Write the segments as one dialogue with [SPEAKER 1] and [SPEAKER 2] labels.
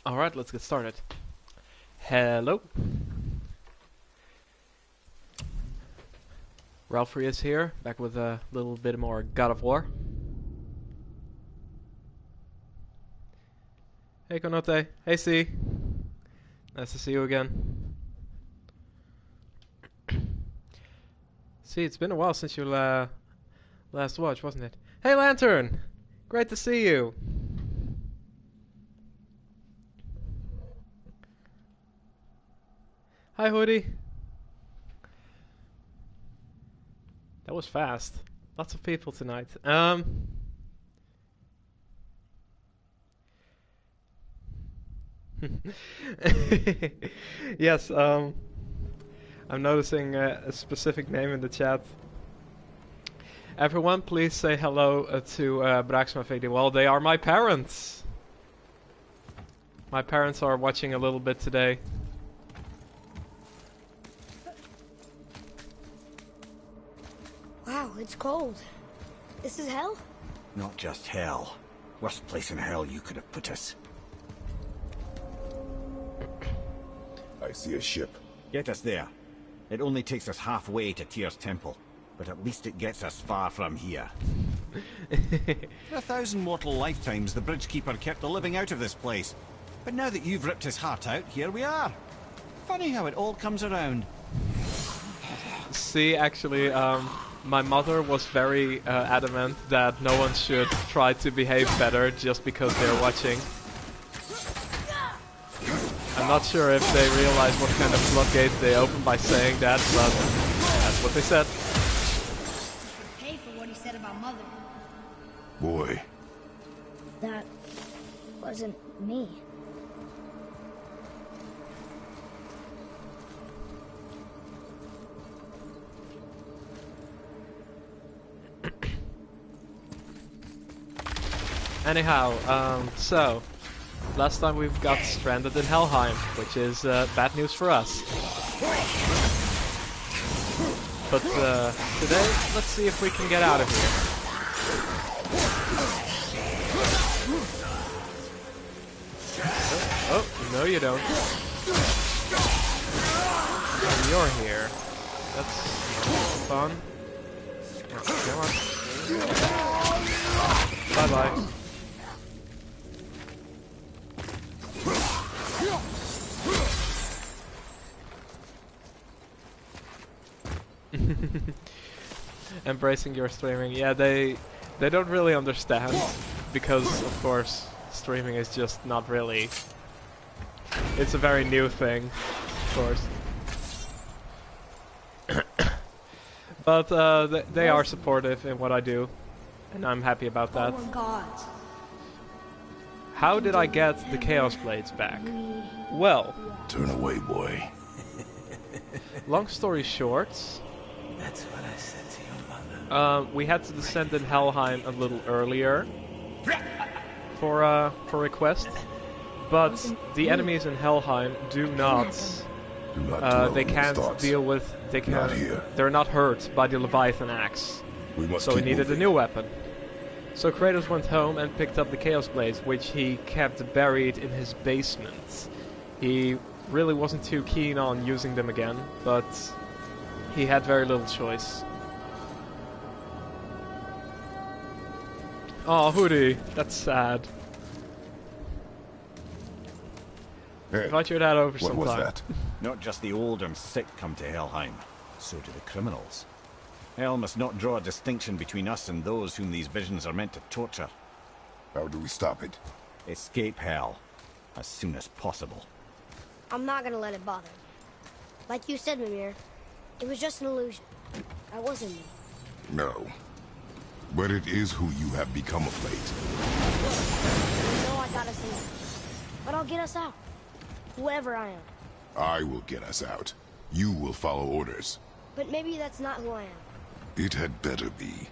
[SPEAKER 1] Alright, let's get started. Hello. Ralphie is here, back with a little bit more God of War. Hey Konote. Hey C. Nice to see you again. See, it's been a while since you last watched, wasn't it? Hey Lantern! Great to see you! Hi Hoodie! That was fast. Lots of people tonight. Yes, I'm noticing a specific name in the chat. Everyone, please say hello to Braxma Fade. Well, they are my parents! My parents are watching a little bit today.
[SPEAKER 2] Wow, it's cold. This is hell?
[SPEAKER 3] Not just hell. Worst place in hell you could have put us.
[SPEAKER 4] I see a ship.
[SPEAKER 3] Get us there. It only takes us halfway to Tyr's temple, but at least it gets us far from here. For 1,000 mortal lifetimes, the Bridgekeeper kept the living out of this place. But now that you've ripped his heart out, here we are. Funny how it all comes around.
[SPEAKER 1] See, actually, my mother was very adamant that no one should try to behave better just because they're watching. I'm not sure if they realize what kind of floodgates they opened by saying that, but that's what they said.
[SPEAKER 2] Pay for what he said about Mother.
[SPEAKER 4] Boy.
[SPEAKER 2] That wasn't me.
[SPEAKER 1] Anyhow, so last time we've got stranded in Helheim, which is bad news for us. But today, let's see if we can get out of here. Oh, no you don't. And you're here. That's fun. Come on. Bye-bye. Embracing your streaming. Yeah, they don't really understand because of course streaming is just not really, it's a very new thing, of course. But they are supportive in what I do, and I'm happy about that.
[SPEAKER 2] Oh my God.
[SPEAKER 1] How did I get the Chaos Blades back? Well,
[SPEAKER 4] Turn away, boy.
[SPEAKER 1] long story short,
[SPEAKER 5] That's what I said to your mother.
[SPEAKER 1] we had to descend in Helheim a little earlier for a quest, but the enemies in Helheim do not.
[SPEAKER 4] Do not dwell
[SPEAKER 1] They
[SPEAKER 4] on those
[SPEAKER 1] can't
[SPEAKER 4] thoughts.
[SPEAKER 1] deal with. They
[SPEAKER 4] Not
[SPEAKER 1] can't.
[SPEAKER 4] here.
[SPEAKER 1] They're not hurt by the Leviathan axe.
[SPEAKER 4] We must
[SPEAKER 1] So we
[SPEAKER 4] keep
[SPEAKER 1] needed a
[SPEAKER 4] moving.
[SPEAKER 1] new weapon. So Kratos went home and picked up the Chaos Blades, which he kept buried in his basement. He really wasn't too keen on using them again, but he had very little choice. Oh, Hoodie, that's sad.
[SPEAKER 4] Hey,
[SPEAKER 1] Invite your dad over
[SPEAKER 4] what
[SPEAKER 1] sometime.
[SPEAKER 4] was that?
[SPEAKER 3] Not just the old and sick come to Helheim, so do the criminals. Hell must not draw a distinction between us and those whom these visions are meant to torture.
[SPEAKER 4] How do we stop it?
[SPEAKER 3] Escape Hell as soon as possible.
[SPEAKER 2] I'm not gonna let it bother me. Like you said, Mimir, it was just an illusion. I wasn't me.
[SPEAKER 4] No. But it is who you have become of late.
[SPEAKER 2] I know I gotta say that. But I'll get us out. Whoever I am.
[SPEAKER 4] I will get us out. You will follow orders.
[SPEAKER 2] But maybe that's not who I am.
[SPEAKER 4] It had better be.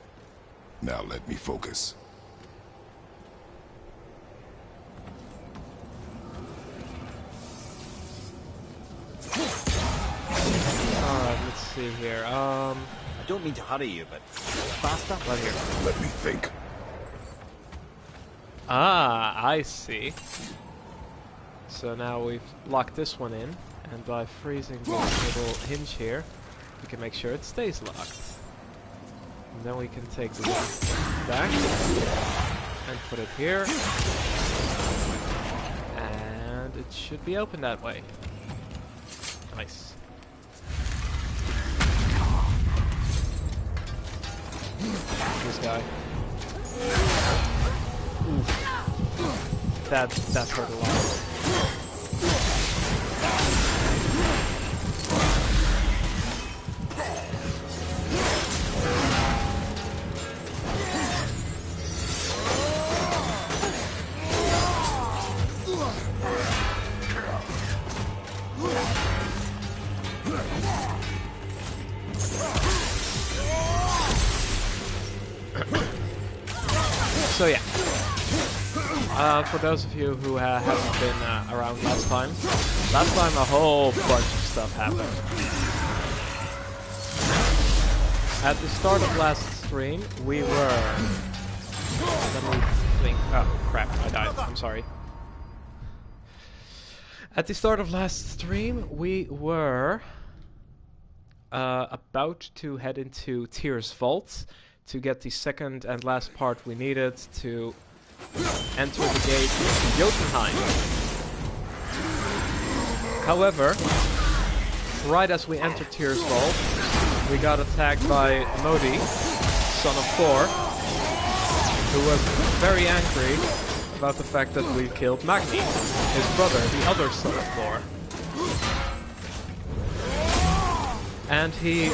[SPEAKER 4] Now let me focus.
[SPEAKER 1] Alright, let's see here.
[SPEAKER 3] I don't mean to hurry you, but faster?
[SPEAKER 1] Right here.
[SPEAKER 4] Let me think.
[SPEAKER 1] Ah, I see. So now we've locked this one in, and by freezing this little hinge here, we can make sure it stays locked. And then we can take this back and put it here. And it should be open that way. Nice. This guy. Oof. That hurt a lot. So yeah, for those of you who haven't been around last time a whole bunch of stuff happened. At the start of last stream, we were... Let me think... Oh crap, I died, I'm sorry. At the start of last stream, we were about to head into Tyr's Vault to get the second and last part we needed to enter the gate to Jotunheim. However, right as we entered Tyr's Vault, we got attacked by Modi, son of Thor, who was very angry about the fact that we killed Magni, his brother, the other son of Thor. And he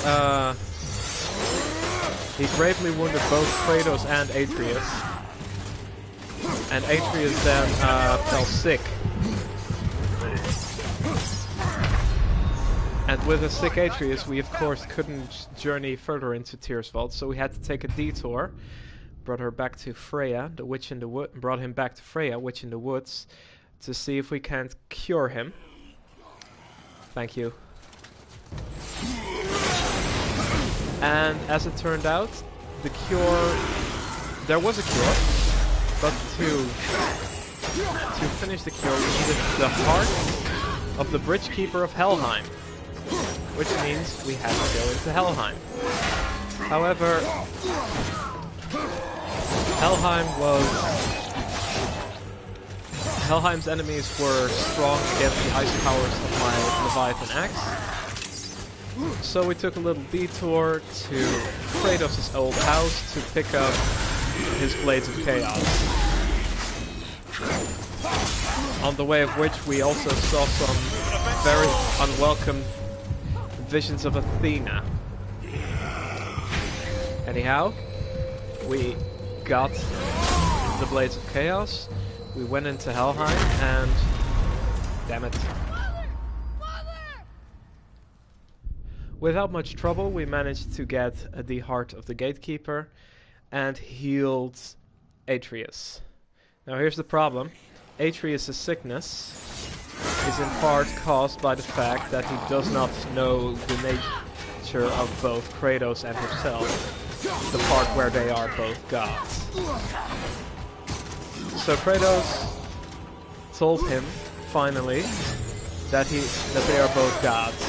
[SPEAKER 1] gravely wounded both Kratos and Atreus. And Atreus then fell sick. And with a sick Atreus, we of course couldn't journey further into Tyr's Vault, so we had to take a detour. Brought her back to Freya, the witch in the wood. Brought him back to Freya, witch in the woods, to see if we can't cure him. Thank you. And as it turned out, the cure... There was a cure, but to finish the cure, we needed the heart of the bridge keeper of Helheim, which means we had to go into Helheim. However, Helheim's enemies were strong against the ice powers of my Leviathan axe. So we took a little detour to Kratos' old house to pick up his Blades of Chaos. On the way of which we also saw some very unwelcome visions of Athena. Anyhow, we got the Blades of Chaos, we went into Helheim, and... damn it. Without much trouble, we managed to get the heart of the gatekeeper and healed Atreus. Now here's the problem. Atreus' sickness is in part caused by the fact that he does not know the nature of both Kratos and himself, the part where they are both gods. So Kratos told him, finally, that they are both gods.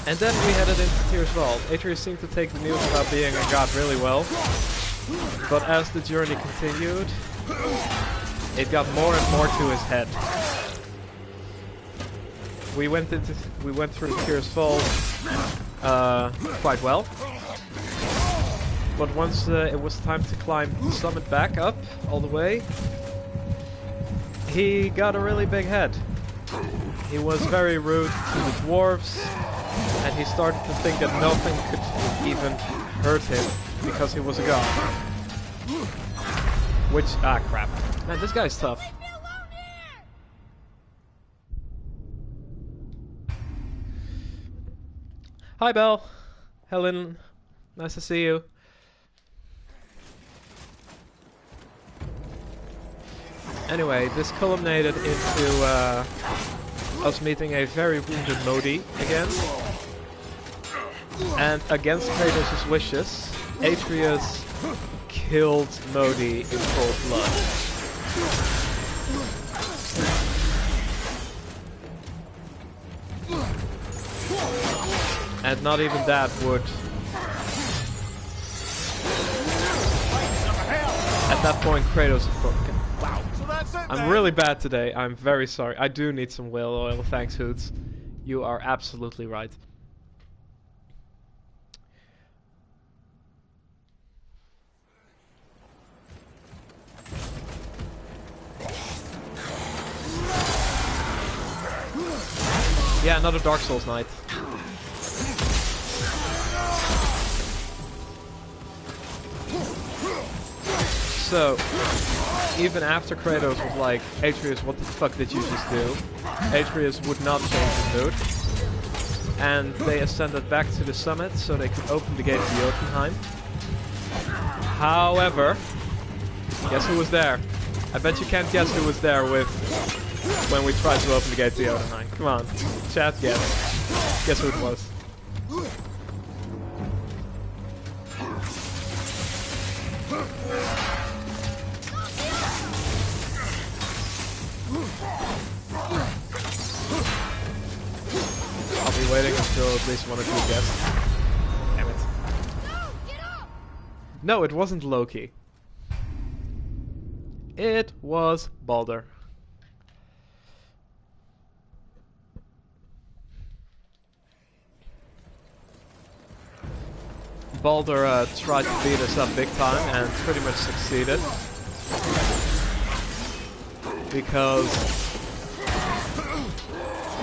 [SPEAKER 1] And then we headed into Tyr's Vault. Atreus seemed to take the news about being a god really well, but as the journey continued, it got more and more to his head. We went through Tyr's Vault quite well, but once it was time to climb the summit back up all the way, he got a really big head. He was very rude to the dwarves, and he started to think that nothing could even hurt him because he was a god. Which, crap. Man, this guy's tough. Hi, Belle. Helen. Nice to see you. Anyway, this culminated into us meeting a very wounded Modi again. And against Kratos' wishes, Atreus killed Modi in cold blood. And not even that would... At that point, Kratos... Wow.
[SPEAKER 3] So that's it,
[SPEAKER 1] I'm really bad today. I'm very sorry. I do need some whale oil. Thanks, Hoots. You are absolutely right. Yeah, another Dark Souls night. So, even after Kratos was like, Atreus, what the fuck did you just do? Atreus would not change his mood. And they ascended back to the summit so they could open the gate to Jotunheim. However, guess who was there? I bet you can't guess who was there with when we tried to open the gate to Jotunheim. Come on, chat, guess. Guess who it was? I'll be waiting until at least one of you guess. Damn it. No, it wasn't Loki. It was Baldur. Baldur tried to beat us up big time and pretty much succeeded. Because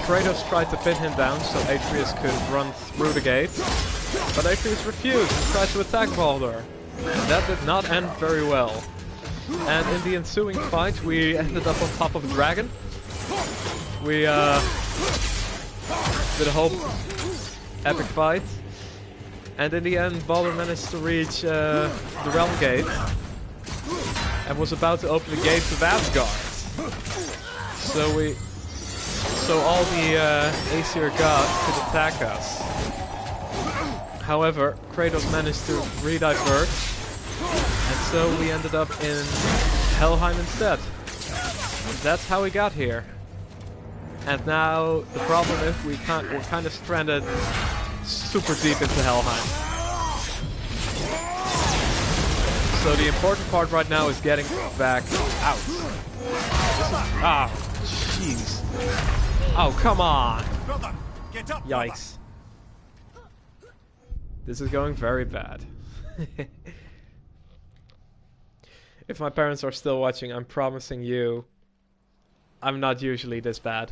[SPEAKER 1] Kratos tried to pin him down so Atreus could run through the gate. But Atreus refused and tried to attack Baldur. And that did not end very well. And in the ensuing fight we ended up on top of a dragon. We did a whole epic fight. And in the end, Baldur managed to reach the Realm Gate and was about to open the gates of Asgard. So all the Aesir gods could attack us. However, Kratos managed to re-divert, and so we ended up in Helheim instead. That's how we got here. And now the problem is we're kind of stranded super deep into Helheim. So the important part right now is getting back out. Jeez. Oh, come on.
[SPEAKER 3] Brother, get up,
[SPEAKER 1] Yikes. This is going very bad. If my parents are still watching, I'm promising you, I'm not usually this bad.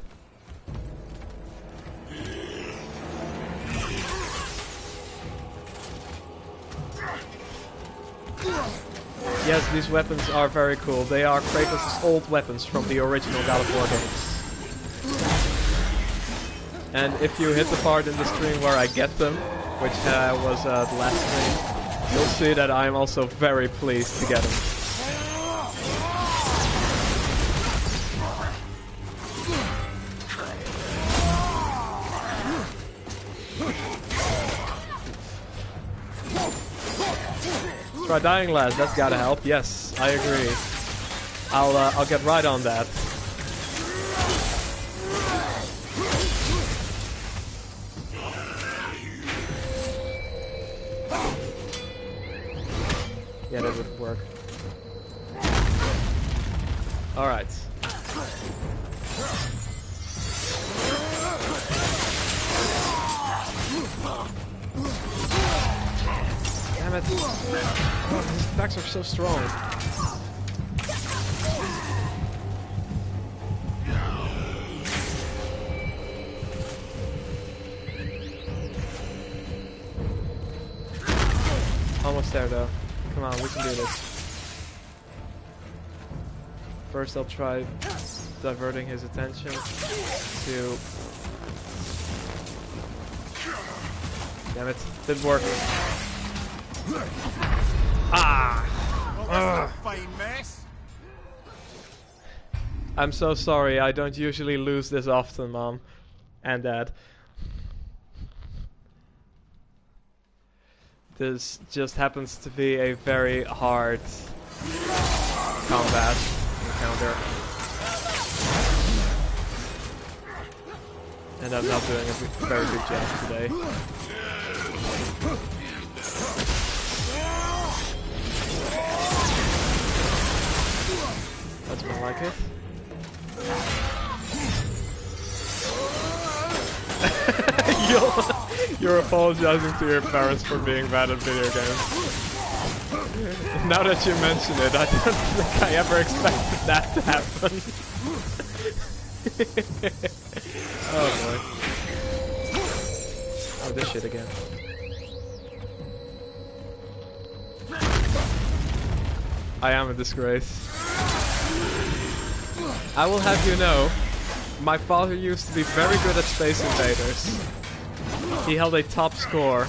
[SPEAKER 1] Yes, these weapons are very cool. They are Kratos' old weapons from the original God of War games. And if you hit the part in the stream where I get them, which was the last stream, you'll see that I'm also very pleased to get them. Try dying last, that's gotta help. Yes, I agree. I'll get right on that. Yeah, that would work. Alright. Damn it. Oh, his attacks are so strong. Almost there though. Come on, we can do this. First I'll try diverting his attention to... Damn it, didn't work. Ah!
[SPEAKER 3] Well, that's a fine mess.
[SPEAKER 1] I'm so sorry, I don't usually lose this often, Mom. And Dad. This just happens to be a very hard combat encounter. And I'm not doing a very good job today. That's more like it. You're apologizing to your parents for being bad at video games. Now that you mention it, I don't think I ever expected that to happen. Oh boy. Oh, this shit again. I am a disgrace. I will have you know, my father used to be very good at Space Invaders. He held a top score.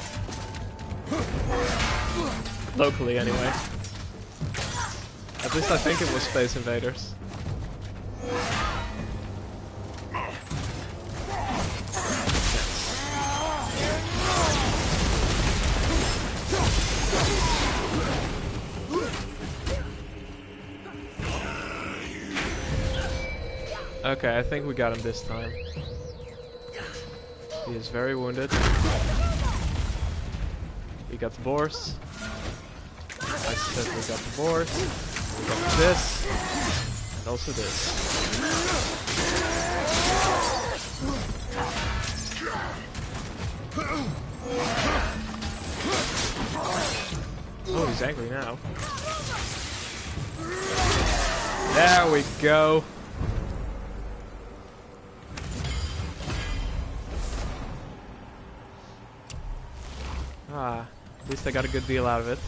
[SPEAKER 1] Locally, anyway. At least I think it was Space Invaders. Okay, I think we got him this time. He is very wounded. We got the boars. I said we got the boars. We got this. And also this. Oh, he's angry now. There we go. Ah, at least I got a good deal out of it.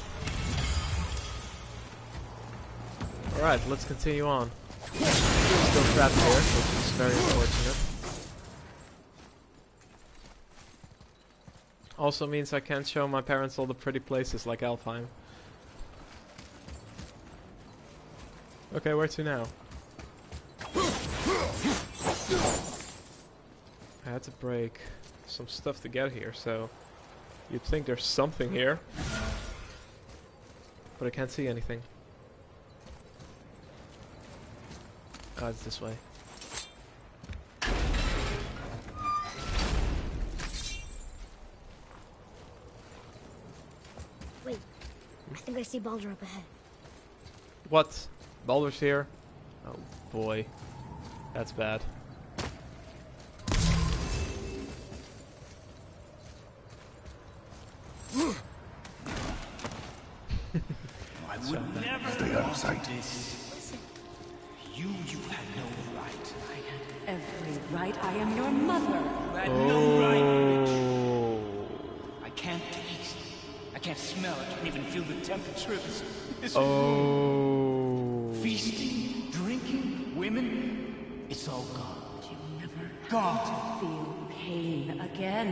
[SPEAKER 1] Alright, let's continue on. Still trapped here, which is very unfortunate. Also means I can't show my parents all the pretty places like Helheim. Okay, where to now? I had to break some stuff to get here, so you'd think there's something here. But I can't see anything. Ah, it's this way.
[SPEAKER 2] Wait, I think I see Baldur up ahead.
[SPEAKER 1] What? Baldur's here? Oh boy. That's bad.
[SPEAKER 5] I would never
[SPEAKER 4] Stay out of sight.
[SPEAKER 5] this. You had no right.
[SPEAKER 6] I had every right. I am your mother.
[SPEAKER 5] You had no right, bitch. I can't taste. I can't smell. I can't even feel the temperature of this.
[SPEAKER 1] Oh.
[SPEAKER 5] Feasting, drinking, women. It's all gone.
[SPEAKER 6] You never
[SPEAKER 5] Gone.
[SPEAKER 6] feel pain again.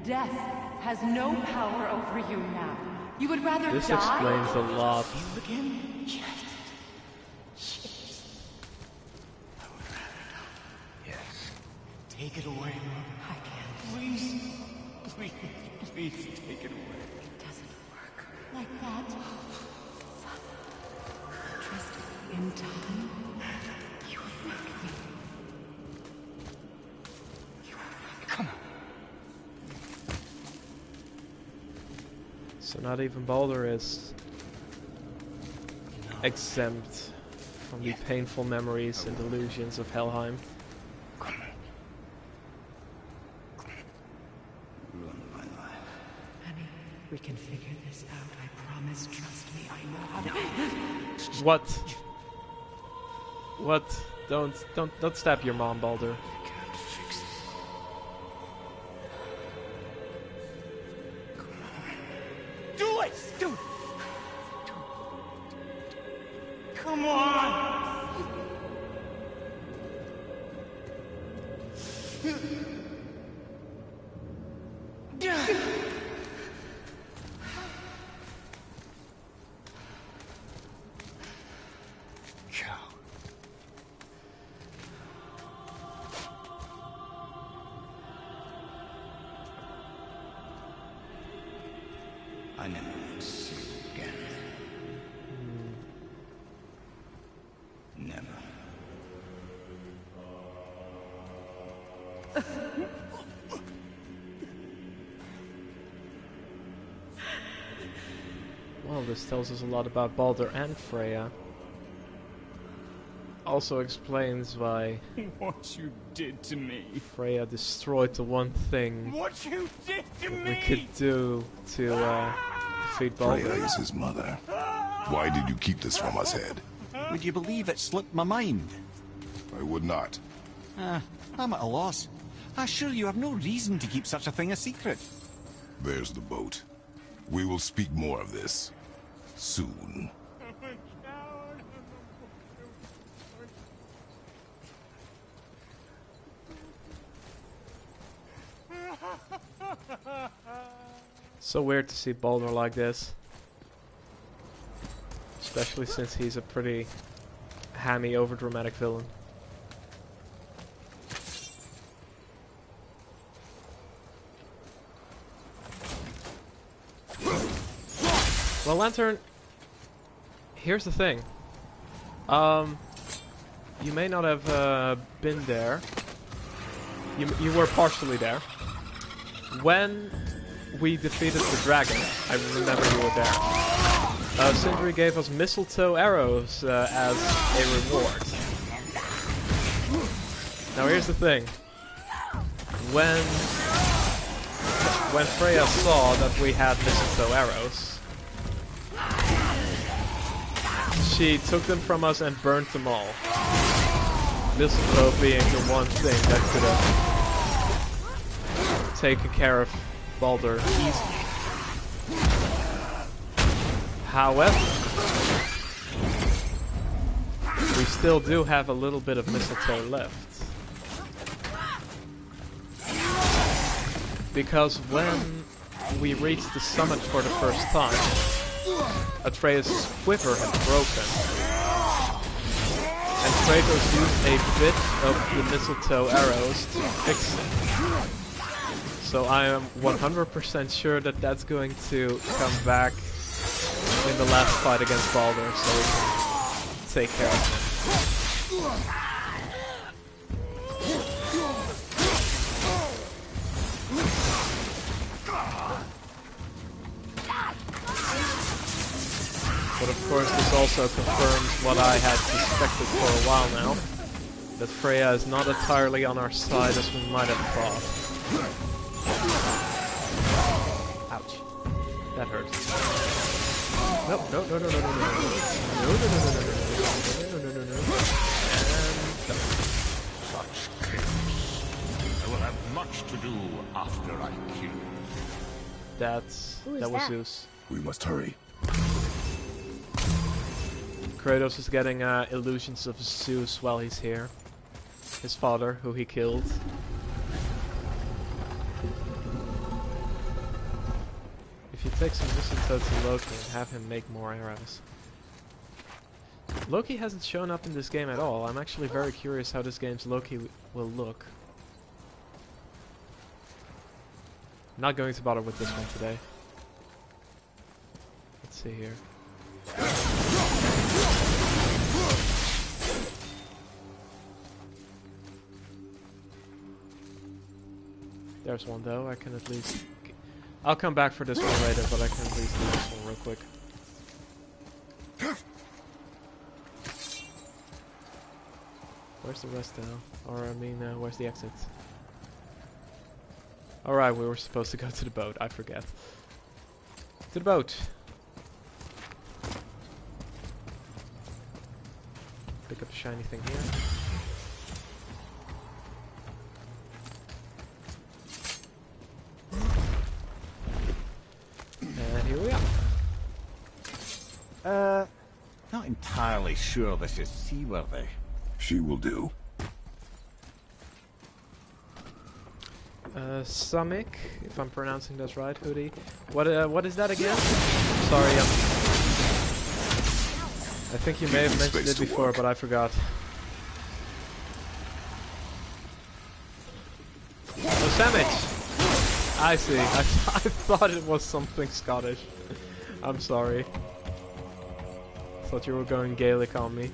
[SPEAKER 6] Death has no power over you now. You would rather
[SPEAKER 1] This
[SPEAKER 6] die?
[SPEAKER 1] explains a lot.
[SPEAKER 5] Feel again? Yes. Yes. Take it away.
[SPEAKER 6] I can't.
[SPEAKER 5] Please. Please. Please take it away.
[SPEAKER 6] It doesn't work like that. Trust me in time. You will thank me. You will thank me.
[SPEAKER 5] Come on.
[SPEAKER 1] So not even Baldur is exempt from the painful memories and delusions of Helheim.
[SPEAKER 6] Honey, we can figure this out. I promise. Trust me. I know how to.
[SPEAKER 1] What? What? Don't stab your mom, Baldur.
[SPEAKER 5] Can't fix it. Do it! Do it! Come on! Cow. I never want to see you again. Never.
[SPEAKER 1] Well, this tells us a lot about Baldur and Freya. Also explains why
[SPEAKER 5] What you did to me.
[SPEAKER 1] Freya destroyed the one thing
[SPEAKER 5] What you did to
[SPEAKER 1] that
[SPEAKER 5] me.
[SPEAKER 1] we could do to defeat
[SPEAKER 4] Freya
[SPEAKER 1] Baldur.
[SPEAKER 4] is his mother. Why did you keep this from us, Ed?
[SPEAKER 3] Would you believe it slipped my mind?
[SPEAKER 4] I would not.
[SPEAKER 3] I'm at a loss. I assure you have no reason to keep such a thing a secret.
[SPEAKER 4] There's the boat. We will speak more of this soon.
[SPEAKER 1] So weird to see Baldur like this. Especially since he's a pretty hammy, overdramatic villain. Well, Lantern, here's the thing. You may not have been there. You were partially there. When we defeated the dragon, I remember you were there. Sindri gave us mistletoe arrows as a reward. Now here's the thing. When Freya saw that we had mistletoe arrows, she took them from us and burnt them all. Mistletoe being the one thing that could have taken care of Baldur easily. However, we still do have a little bit of mistletoe left. Because when we reached the summit for the first time, Atreus' quiver had broken. And Kratos used a bit of the mistletoe arrows to fix it. So I am 100% sure that that's going to come back in the last fight against Baldur, so we can take care of him. But of course this also confirms what I had suspected for a while now, that Freya is not entirely on our side as we might have thought. Ouch. That hurts. Nope, no, no, no, no, no, no, no, no, no, no, no, no, no, no, no, no, and
[SPEAKER 7] Such chaos. I will have much to do after I kill you.
[SPEAKER 1] that was Zeus.
[SPEAKER 4] We must hurry.
[SPEAKER 1] Kratos is getting illusions of Zeus while he's here. His father, who he killed. If you take some mistletoe to Loki and have him make more arrows. Loki hasn't shown up in this game at all. I'm actually very curious how this game's Loki will look. I'm not going to bother with this one today. Let's see here. There's one though, I can at least... I'll come back for this one later, but I can at least do this one real quick. Where's the rest now? Or I mean, where's the exit? Alright, we were supposed to go to the boat, I forget. To the boat! Pick up a shiny thing here. And here we are.
[SPEAKER 3] Not entirely sure this is seaworthy.
[SPEAKER 4] She will do.
[SPEAKER 1] Samik, if I'm pronouncing that right, Hoodie. What is that again? Sorry, I think you may have mentioned it before, but I forgot. Oh, Samik! I see. I thought it was something Scottish. I'm sorry. Thought you were going Gaelic on me.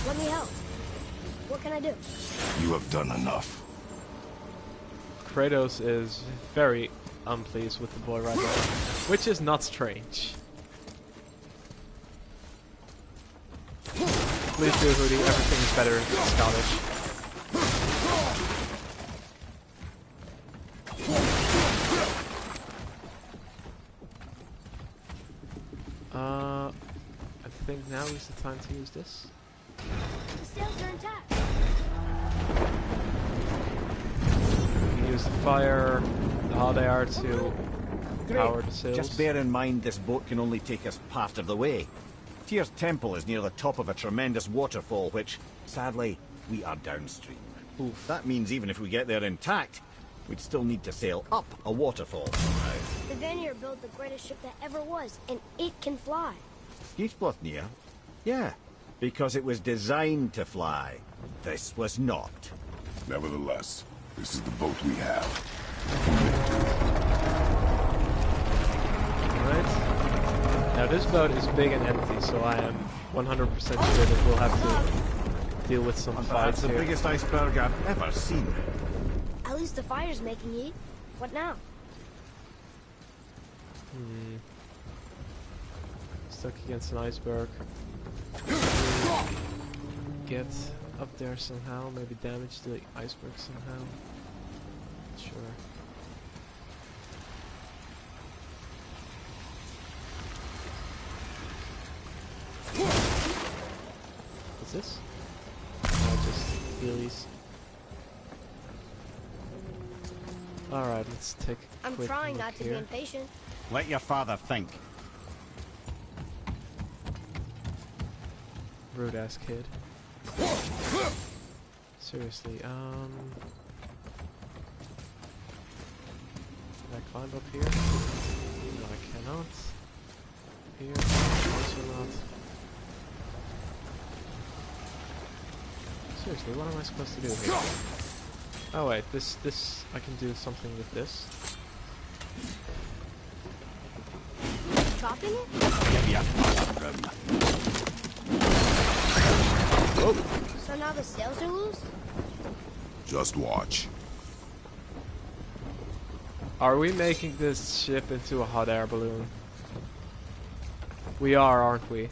[SPEAKER 2] Let me help. What can I do?
[SPEAKER 4] You have done enough.
[SPEAKER 1] Kratos is very unpleased with the boy right there, which is not strange. Please do, Hoodie. Everything is better than Scottish. I think now is the time to use this.
[SPEAKER 2] The sails are intact.
[SPEAKER 1] We can use the fire, the hot air to power the sails.
[SPEAKER 3] Just bear in mind this boat can only take us part of the way. Tyr's temple is near the top of a tremendous waterfall, which, sadly, we are downstream.
[SPEAKER 1] Oof.
[SPEAKER 3] That means even if we get there intact, we'd still need to sail up a waterfall somehow.
[SPEAKER 2] The Vanir built the greatest ship that ever was, and it can fly.
[SPEAKER 3] Skidbladnir? Yeah, because it was designed to fly. This was not.
[SPEAKER 4] Nevertheless, this is the boat we have.
[SPEAKER 1] Alright. Now this boat is big and empty, so I am 100% sure that we'll have to deal with some
[SPEAKER 3] And
[SPEAKER 1] fights
[SPEAKER 3] that's the
[SPEAKER 1] here.
[SPEAKER 3] biggest iceberg I've ever seen.
[SPEAKER 2] At least the fire's making heat. What now?
[SPEAKER 1] Stuck against an iceberg. Get up there somehow, maybe damage the iceberg somehow. Sure. What's this? Oh, just healies. Alright, let's take a
[SPEAKER 2] I'm
[SPEAKER 1] quick
[SPEAKER 2] trying
[SPEAKER 1] look
[SPEAKER 2] not to
[SPEAKER 1] here.
[SPEAKER 2] be impatient.
[SPEAKER 3] Let your father think.
[SPEAKER 1] Rude ass kid. Seriously, can I climb up here? No, I cannot. Here, also not. Seriously, what am I supposed to do here? Oh wait, this, I can do something with this.
[SPEAKER 2] Topping it?
[SPEAKER 3] Give your father room.
[SPEAKER 2] So now the sails are loose?
[SPEAKER 4] Just watch.
[SPEAKER 1] Are we making this ship into a hot air balloon? We are, aren't we?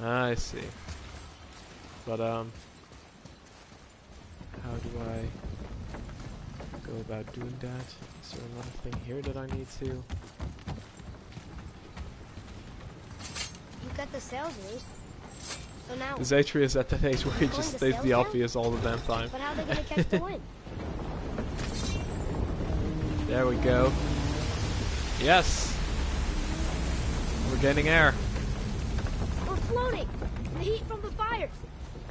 [SPEAKER 1] I see. But, how do I go about doing that? Is there another thing here that I need to?
[SPEAKER 2] You got the sails loose. So now,
[SPEAKER 1] Is Atreus at that age where he
[SPEAKER 2] Pulling
[SPEAKER 1] just
[SPEAKER 2] the
[SPEAKER 1] states
[SPEAKER 2] sails
[SPEAKER 1] the
[SPEAKER 2] down?
[SPEAKER 1] obvious all the damn time?
[SPEAKER 2] but how are they gonna catch the wind?
[SPEAKER 1] There we go. Yes! We're getting air.
[SPEAKER 2] We're floating! The heat from the fires!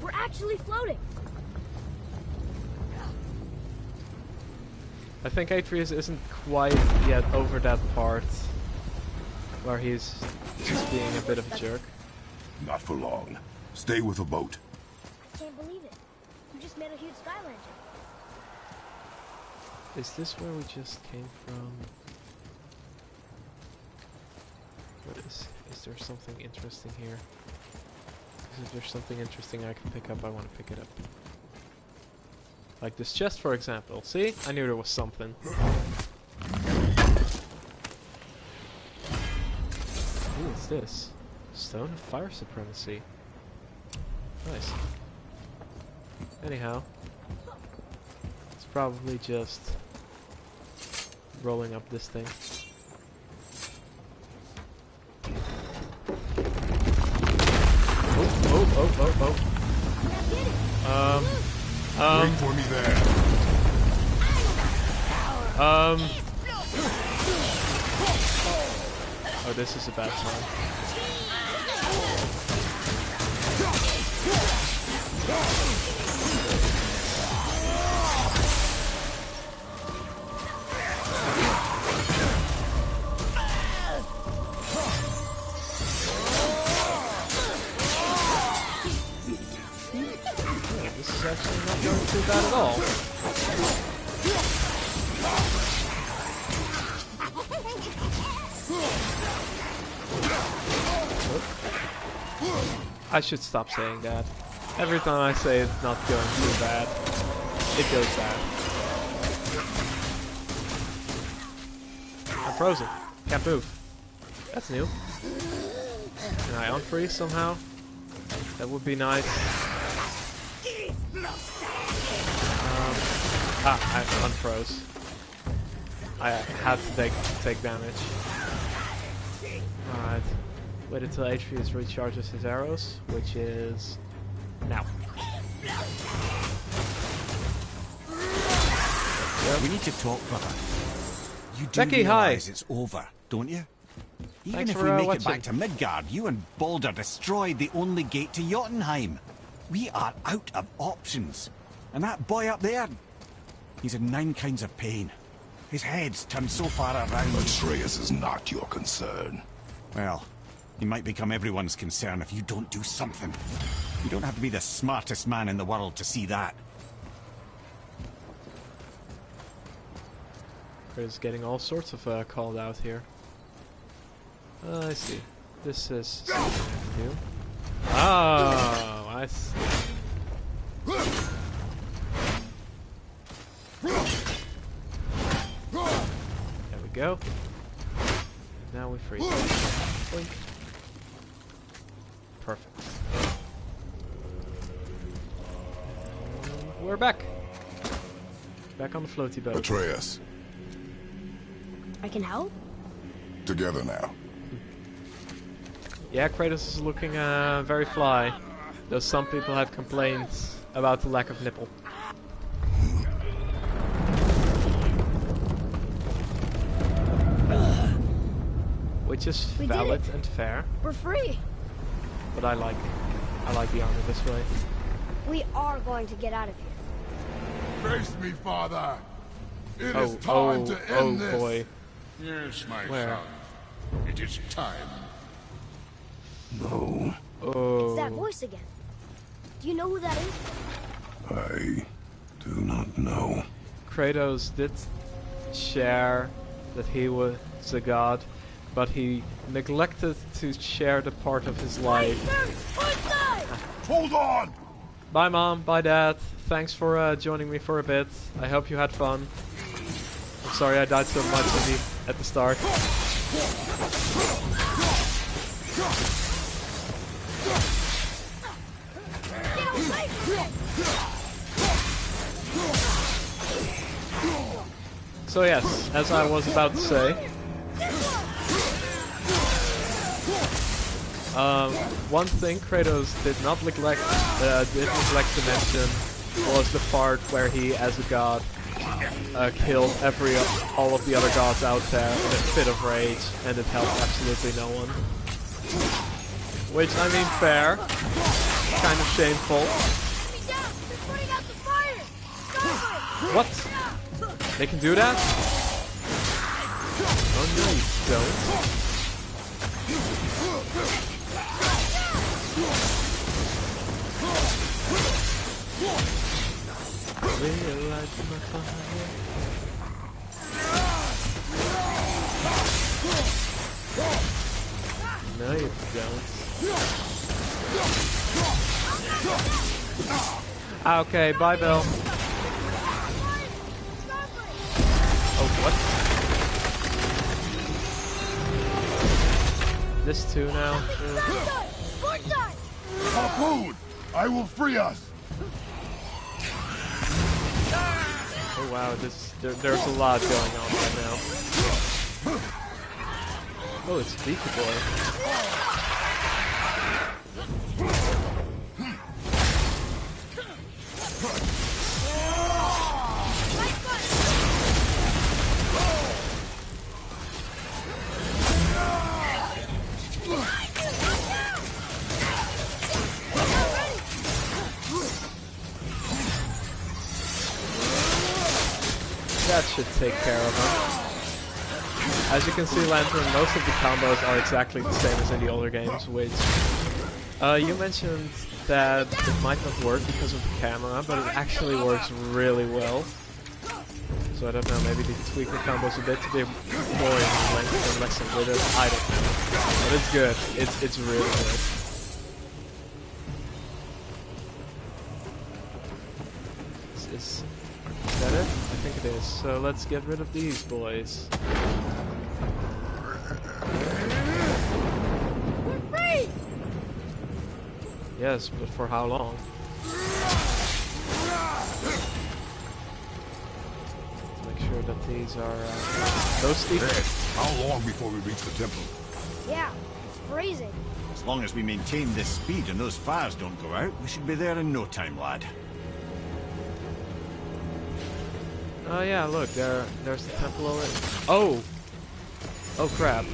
[SPEAKER 2] We're actually floating!
[SPEAKER 1] I think Atreus isn't quite yet over that part where he's just being a bit of a jerk.
[SPEAKER 4] Not for long. Stay with the boat.
[SPEAKER 2] I can't believe it. You just made a huge sky lantern.
[SPEAKER 1] Is this where we just came from? What is there something interesting here? If there's something interesting I can pick up, I want to pick it up. Like this chest, for example. See? I knew there was something. Ooh, what's this? Stone of Fire Supremacy. Nice. Anyhow. It's probably just rolling up this thing. Oh.
[SPEAKER 4] Wait for me there.
[SPEAKER 1] Oh, this is a bad time. This is actually not going too bad at all. I should stop saying that. Every time I say it's not going too bad. it goes bad. I'm frozen. Can't move. That's new. Can I unfreeze somehow? That would be nice. I unfroze. I had to take damage. Alright. Wait until Atreus recharges his arrows, which is now. Yep.
[SPEAKER 3] We need to talk, brother. You do
[SPEAKER 1] Becky,
[SPEAKER 3] realize
[SPEAKER 1] hi.
[SPEAKER 3] it's over, don't you? Even
[SPEAKER 1] Thanks
[SPEAKER 3] if
[SPEAKER 1] for,
[SPEAKER 3] we make
[SPEAKER 1] watching.
[SPEAKER 3] it back to Midgard, you and Baldur destroyed the only gate to Jotunheim. We are out of options. And that boy up there, he's in 9 kinds of pain. His head's turned so far around.
[SPEAKER 4] Atreus is not your concern.
[SPEAKER 3] Well, he might become everyone's concern if you don't do something. You don't have to be the smartest man in the world to see that.
[SPEAKER 1] Kratos getting all sorts of called out here. I see. This is something I can do. Oh, I see. There we go. Now we freeze. Blink. Perfect. We're back. Back on the floaty boat.
[SPEAKER 4] Atreus,
[SPEAKER 2] I can help?
[SPEAKER 4] together now.
[SPEAKER 1] Yeah, Kratos is looking very fly. Though some people have complaints about the lack of nipple. Which is
[SPEAKER 2] We did
[SPEAKER 1] valid
[SPEAKER 2] it.
[SPEAKER 1] and fair,
[SPEAKER 2] We're free.
[SPEAKER 1] but I like the armor this way.
[SPEAKER 2] We are going to get out of here.
[SPEAKER 4] Face me, father. It
[SPEAKER 1] Oh,
[SPEAKER 4] is time to end this.
[SPEAKER 1] boy.
[SPEAKER 7] Yes, my
[SPEAKER 1] Where?
[SPEAKER 7] son. It is time.
[SPEAKER 4] No,
[SPEAKER 1] Oh.
[SPEAKER 2] It's that voice again. Do you know who that is?
[SPEAKER 4] I do not know.
[SPEAKER 1] Kratos did share that he was a god, but he neglected to share the part of his life.
[SPEAKER 4] Hold on!
[SPEAKER 1] Bye mom, bye dad. Thanks for joining me for a bit. I hope you had fun. I'm sorry I died so much at the start. So yes, as I was about to say, one thing Kratos did neglect to mention was the part where he, as a god, killed all of the other gods out there in a fit of rage, and it helped absolutely no one. Which, I mean, fair, kind of shameful. What? They can do that? Oh no, you don't. No, you don't. Okay, bye, Bill. Oh, what? This too now?
[SPEAKER 4] Harpoon! I will free us!
[SPEAKER 1] Oh wow, there's a lot going on right now. Oh, it's Beaky Boy. That should take care of him. As you can see, Lantern, most of the combos are exactly the same as in the older games, which... you mentioned that it might not work because of the camera, but it actually works really well. So I don't know, maybe they can tweak the combos a bit to be more in length and less in width. I don't know. But it's good. It's really good. Is that it? I think it is. So let's get rid of these boys.
[SPEAKER 2] We're free!
[SPEAKER 1] Yes, but for how long? Make sure that these are toasty.
[SPEAKER 4] Ed, how long before we reach the temple?
[SPEAKER 2] Yeah, it's freezing.
[SPEAKER 3] As long as we maintain this speed and those fires don't go out, we should be there in no time, lad.
[SPEAKER 1] Oh yeah, look, there's the temple already. Oh! Oh crap.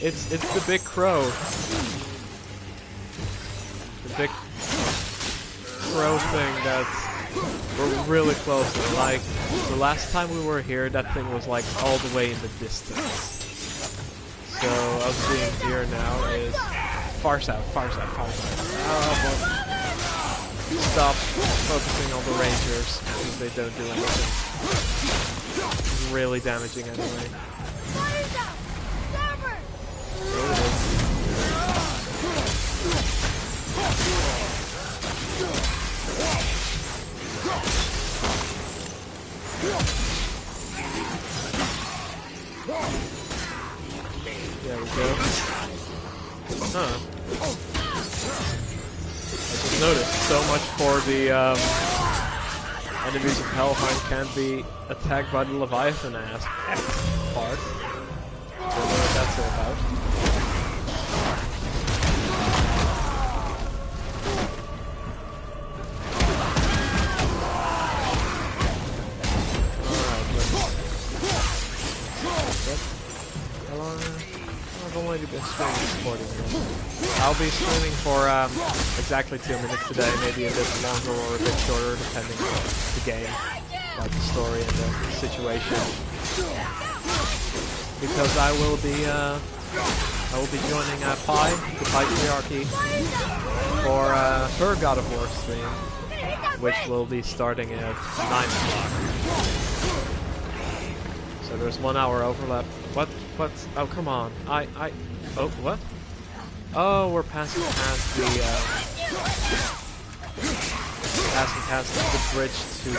[SPEAKER 1] It's the big crow. The big crow thing that's we're really close to. Like the last time we were here, that thing was like all the way in the distance. So us being here now is far south. Oh boy. Stop focusing on the rangers because they don't do anything. It's really damaging anyway. There it is. There we go. Huh. I just noticed so much for the enemies of Helheim can't be attacked by the Leviathan ass part. Don't know what that's all about. I've only been streaming 40 minutes. I'll be streaming for exactly 2 minutes today, maybe a bit longer or a bit shorter, depending on the game, like the story and the situation. Because I will be joining Pi, the Patriarchy, for her God of War stream, which will be starting at 9 o'clock. So there's 1 hour overlap. What? Oh, come on. Oh, what? Oh, we're passing past the, the bridge to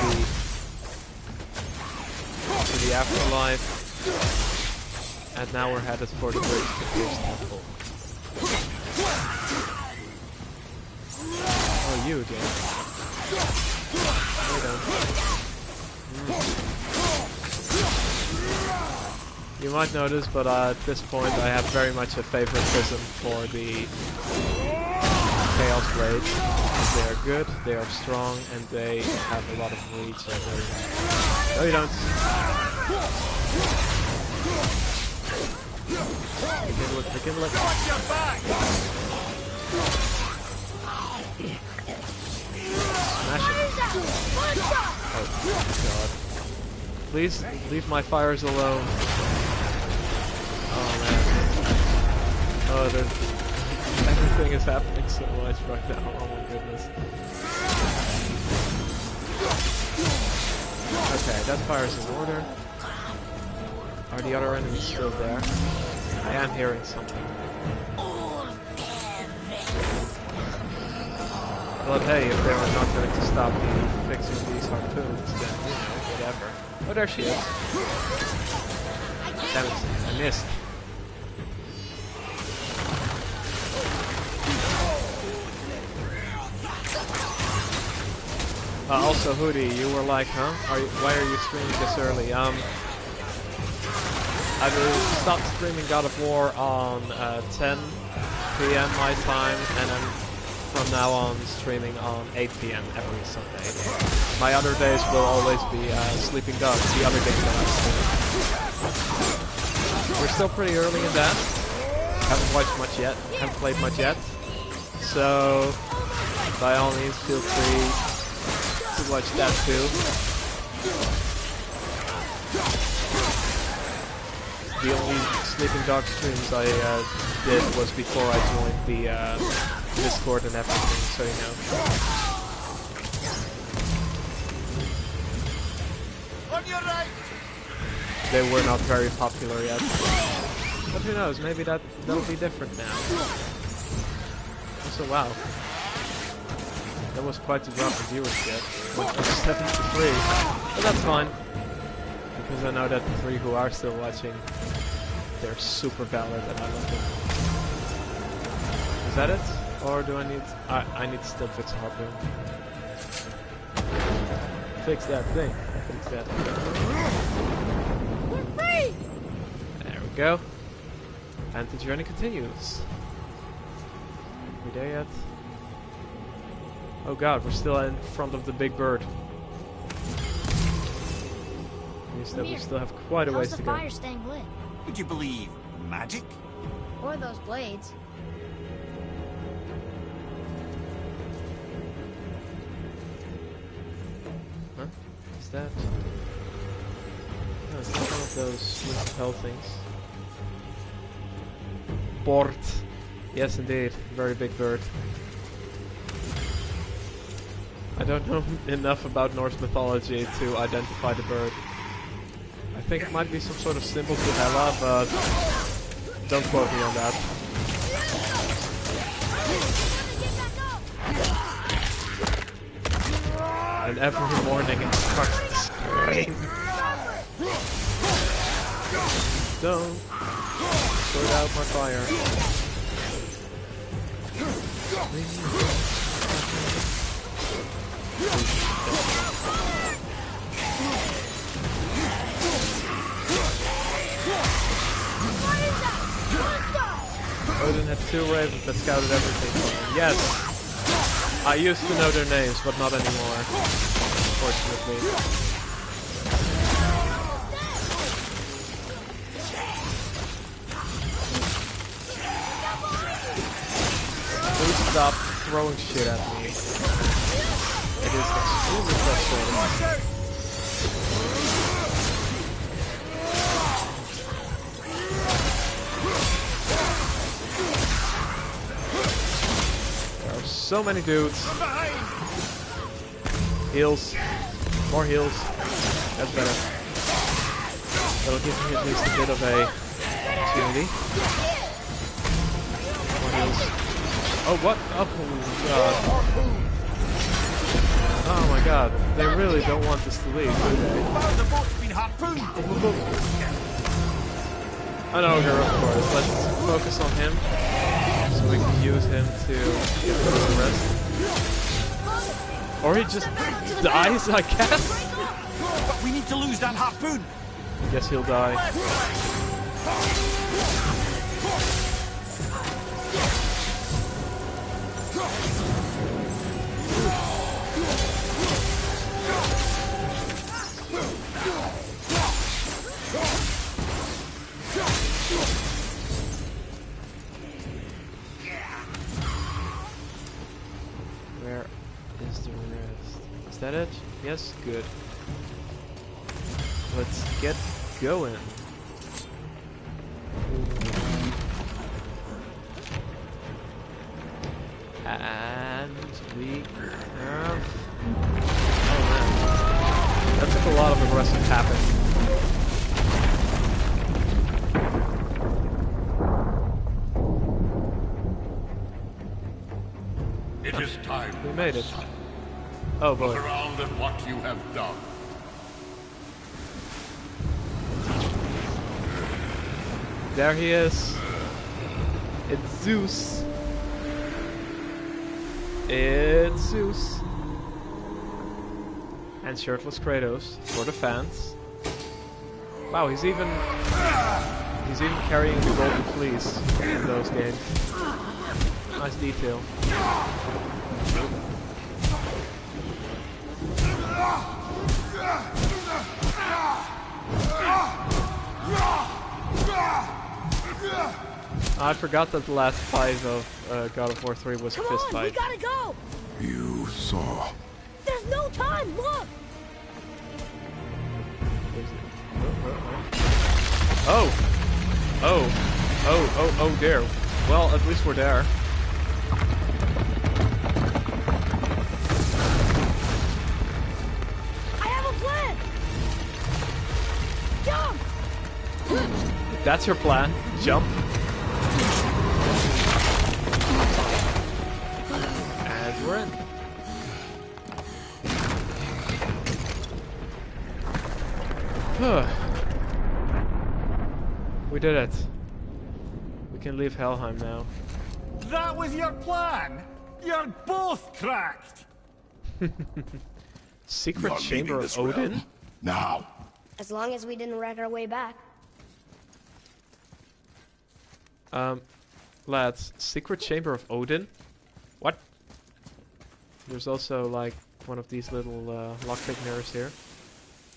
[SPEAKER 1] the afterlife. And now we're headed for the bridge to Pierce Temple. Oh, you again. You might notice, but at this point I have very much a favoritism for the Chaos Blades. They are good, they are strong, and they have a lot of reach. No, you don't. Begin with. Smash it. Oh, God. Please leave my fires alone. Oh man. Oh, everything is happening so much right now. Oh my goodness. Okay, that fire's in order. Are the other enemies still there? I am hearing something. But hey, if they were not going to stop me fixing these harpoons, then, you know, whatever. Oh, there she is. Damn it, I missed. Also, Hoodie, you were like, huh? Why are you streaming this early? I stopped streaming God of War on 10 p.m. my time, and then from now on streaming on 8 p.m. every Sunday. My other days will always be Sleeping Dogs, the other game that I stream. We're still pretty early in that. Haven't watched much yet, haven't played much yet. So, by all means, feel free to watch that too. The only Sleeping Dog streams I did was before I joined the Discord and everything, so you know. On your right. They were not very popular yet. But who knows, maybe that'll be different now. Also, wow. That was quite the drop in viewership. Went from 73. But that's fine. Because I know that the 3 who are still watching, they're super valid and I love them. Is that it? Or do I need... I need still fix a harpoon. Fix that thing. Fix that thing.
[SPEAKER 2] We're free!
[SPEAKER 1] There we go. And the journey continues. Are we there yet? Oh god, we're still in front of the big bird. Means that we still have quite a ways to go.
[SPEAKER 2] How's the fire staying lit?
[SPEAKER 3] Would you believe magic?
[SPEAKER 2] Or those blades?
[SPEAKER 1] Huh? Is that? No, it's not one of those hell things. Bort. Yes, indeed. Very big bird. I don't know enough about Norse mythology to identify the bird. I think it might be some sort of symbol to Hela, but don't quote me on that. And every morning it starts to scream. Don't put out my fire. Odin had 2 ravens that scouted everything for him. Yes! I used to know their names, but not anymore. Unfortunately. Please stop throwing shit at me. It is extremely frustrating. There are so many dudes. Heals. More heals. That's better. That'll give me at least a bit of a opportunity. More heals. Oh, what? Oh, god. Oh my god. They really don't want this to leave, do they?
[SPEAKER 3] The boat's been harpooned!
[SPEAKER 1] An ogre, of course. Let's focus on him, so we can use him to get rid of the rest. Or he just dies, I guess?
[SPEAKER 3] But we need to lose that harpoon!
[SPEAKER 1] Guess he'll die. Where is the rest? Is that it? Yes? Good. Let's get going. And we have... Oh man. That took a lot of aggressive tapping.
[SPEAKER 7] It is time.
[SPEAKER 1] We made it.
[SPEAKER 7] Son.
[SPEAKER 1] Oh boy.
[SPEAKER 7] Look around at what you have done.
[SPEAKER 1] There he is. It's Zeus. It's Zeus. And shirtless Kratos for the fans. Wow, he's even carrying the golden fleece in those games. Nice detail. I forgot that the last fight of God of War 3 was a fist fight.
[SPEAKER 2] We gotta go!
[SPEAKER 4] You saw.
[SPEAKER 2] There's no time, look!
[SPEAKER 1] Oh! Oh dear. Well, at least we're there.
[SPEAKER 2] I have a plan! Jump!
[SPEAKER 1] That's your plan. Jump. And we're in. We did it. We can leave Helheim now.
[SPEAKER 3] That was your plan? You're both cracked!
[SPEAKER 1] Secret
[SPEAKER 4] You're
[SPEAKER 1] chamber
[SPEAKER 4] leaving
[SPEAKER 1] of
[SPEAKER 4] this
[SPEAKER 1] Odin?
[SPEAKER 4] realm. Now.
[SPEAKER 2] As long as we didn't wreck our way back.
[SPEAKER 1] Lads, secret chamber of Odin? What? There's also like one of these little lockpick mirrors here.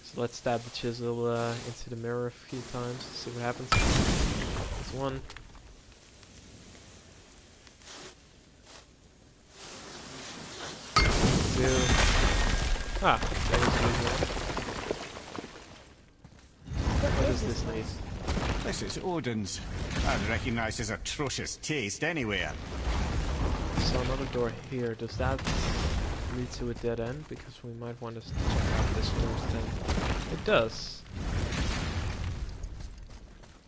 [SPEAKER 1] So let's stab the chisel into the mirror a few times, see what happens. There's one. Two. Ah, that was usual. What does this need?
[SPEAKER 3] This is Odin's. I'd recognize his atrocious taste anywhere.
[SPEAKER 1] So another door here. Does that lead to a dead end? Because we might want to check out this first then. It does.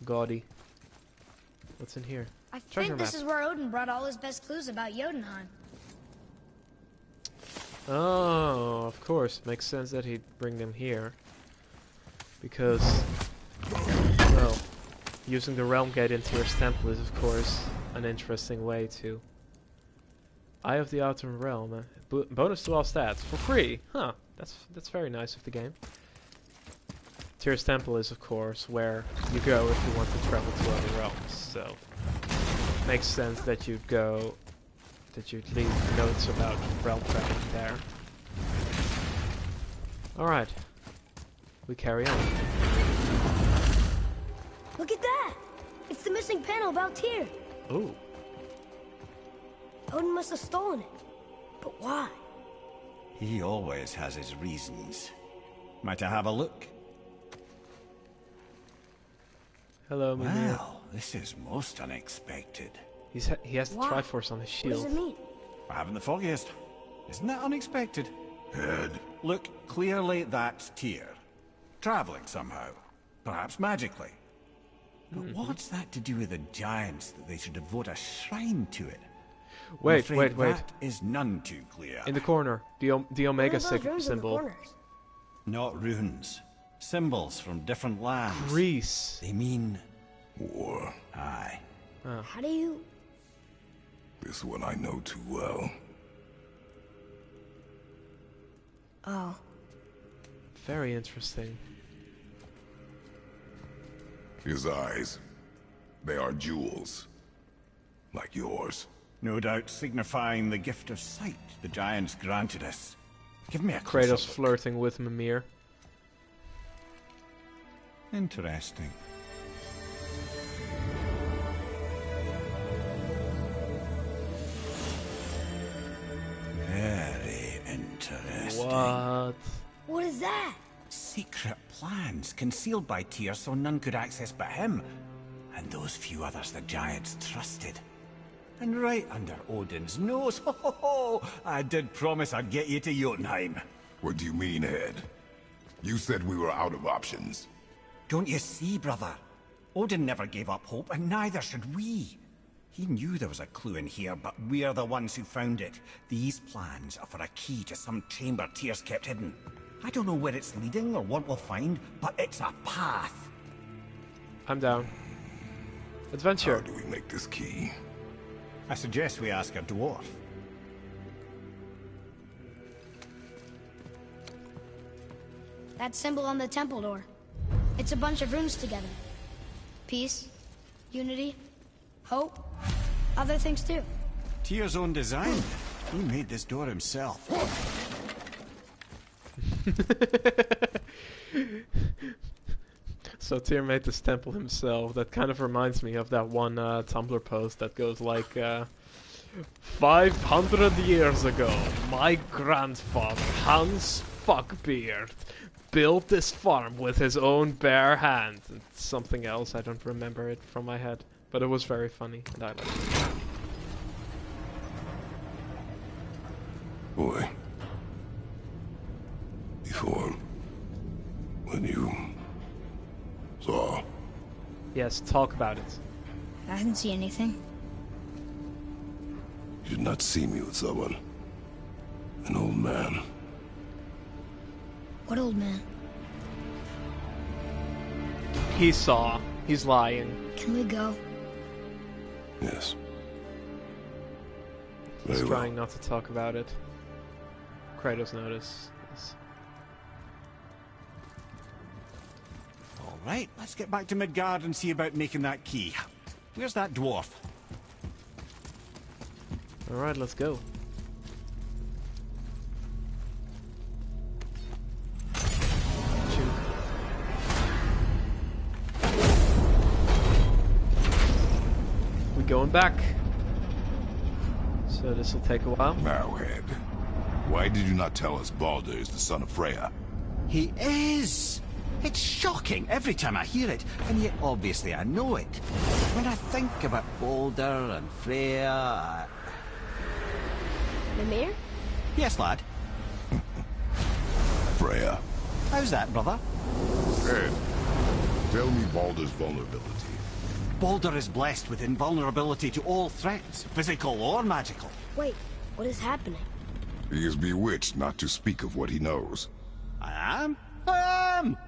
[SPEAKER 1] Gaudy. What's in here?
[SPEAKER 2] I
[SPEAKER 1] Treasure
[SPEAKER 2] think this
[SPEAKER 1] map.
[SPEAKER 2] is where Odin brought all his best clues about Jotunheim.
[SPEAKER 1] Oh, of course. Makes sense that he'd bring them here. Because, well, using the realm gate into your temple is, of course, an interesting way to... Eye of the Outer Realm. Bonus to all stats. For free! Huh. That's very nice of the game. Tyr's Temple is, of course, where you go if you want to travel to other realms. So, makes sense that you'd go... that you'd leave notes about realm traveling there. Alright. We carry on.
[SPEAKER 2] Look at that! It's the missing panel about Tyr.
[SPEAKER 1] Ooh.
[SPEAKER 2] Odin must have stolen it. But why?
[SPEAKER 3] He always has his reasons. Might I have a look?
[SPEAKER 1] Hello, Mimir.
[SPEAKER 3] Well, this is most unexpected.
[SPEAKER 1] He has the
[SPEAKER 2] Why?
[SPEAKER 1] Triforce on his
[SPEAKER 2] What does
[SPEAKER 1] shield.
[SPEAKER 2] it mean?
[SPEAKER 3] I haven't the foggiest. Isn't that unexpected?
[SPEAKER 4] Head.
[SPEAKER 3] Look, clearly that's Tyr. Traveling somehow. Perhaps magically. But what's that to do with the giants that they should devote a shrine to it? I'm
[SPEAKER 1] Wait,
[SPEAKER 3] afraid
[SPEAKER 1] wait.
[SPEAKER 3] That is none too clear.
[SPEAKER 1] In the corner, the Omega
[SPEAKER 2] What are those runes in the
[SPEAKER 1] symbol.
[SPEAKER 2] corners?
[SPEAKER 3] Not runes. Symbols from different lands.
[SPEAKER 1] Greece.
[SPEAKER 3] They mean...
[SPEAKER 4] War.
[SPEAKER 3] Aye.
[SPEAKER 2] How do you...
[SPEAKER 4] This one I know too well.
[SPEAKER 2] Oh.
[SPEAKER 1] Very interesting.
[SPEAKER 4] His eyes. They are jewels. Like yours.
[SPEAKER 3] No doubt signifying the gift of sight the giants granted us. Give me a closer
[SPEAKER 1] Kratos
[SPEAKER 3] look.
[SPEAKER 1] flirting with Mimir.
[SPEAKER 3] Interesting. Very interesting.
[SPEAKER 1] What?
[SPEAKER 2] What is that?
[SPEAKER 3] Secret plans concealed by Tyr so none could access but him. And those few others the giants trusted. And right under Odin's nose, ho ho ho! I did promise I'd get you to Jotunheim.
[SPEAKER 4] What do you mean, Head? You said we were out of options.
[SPEAKER 3] Don't you see, brother? Odin never gave up hope, and neither should we. He knew there was a clue in here, but we're the ones who found it. These plans are for a key to some chamber Tyr's kept hidden. I don't know where it's leading or what we'll find, but it's a path.
[SPEAKER 1] I'm down.
[SPEAKER 4] How
[SPEAKER 1] Adventure.
[SPEAKER 4] do we make this key?
[SPEAKER 3] I suggest we ask a dwarf.
[SPEAKER 2] That symbol on the temple door. It's a bunch of runes together. Peace, unity, hope, other things too.
[SPEAKER 3] Tyr's own design. He made this door himself.
[SPEAKER 1] So Tyr made this temple himself. That kind of reminds me of that one Tumblr post that goes like, 500 years ago, my grandfather, Hans Fuckbeard, built this farm with his own bare hand. And something else, I don't remember it from my head. But it was very funny, and I liked it.
[SPEAKER 4] Boy. Before... when you... saw...
[SPEAKER 1] Yes, talk about it.
[SPEAKER 2] I didn't see anything.
[SPEAKER 4] You did not see me with someone. An old man.
[SPEAKER 2] What old man?
[SPEAKER 1] he saw. He's lying.
[SPEAKER 2] Can we go?
[SPEAKER 4] Yes.
[SPEAKER 1] He's
[SPEAKER 4] Very
[SPEAKER 1] trying
[SPEAKER 4] well.
[SPEAKER 1] not to talk about it. Kratos notices.
[SPEAKER 3] Alright, let's get back to Midgard and see about making that key. Where's that dwarf?
[SPEAKER 1] Alright, let's go. We're going back. So this will take a while.
[SPEAKER 4] Marrowhead. Why did you not tell us Baldur is the son of Freya?
[SPEAKER 3] He is! It's shocking every time I hear it, and yet obviously I know it. When I think about Baldur and Freya...
[SPEAKER 2] Mimir?
[SPEAKER 3] Yes, lad.
[SPEAKER 4] Freya.
[SPEAKER 3] How's that, brother?
[SPEAKER 4] Ed, tell me Baldur's vulnerability.
[SPEAKER 3] Baldur is blessed with invulnerability to all threats, physical or magical.
[SPEAKER 2] Wait, what is happening?
[SPEAKER 4] He is bewitched not to speak of what he knows.
[SPEAKER 3] I am? I am!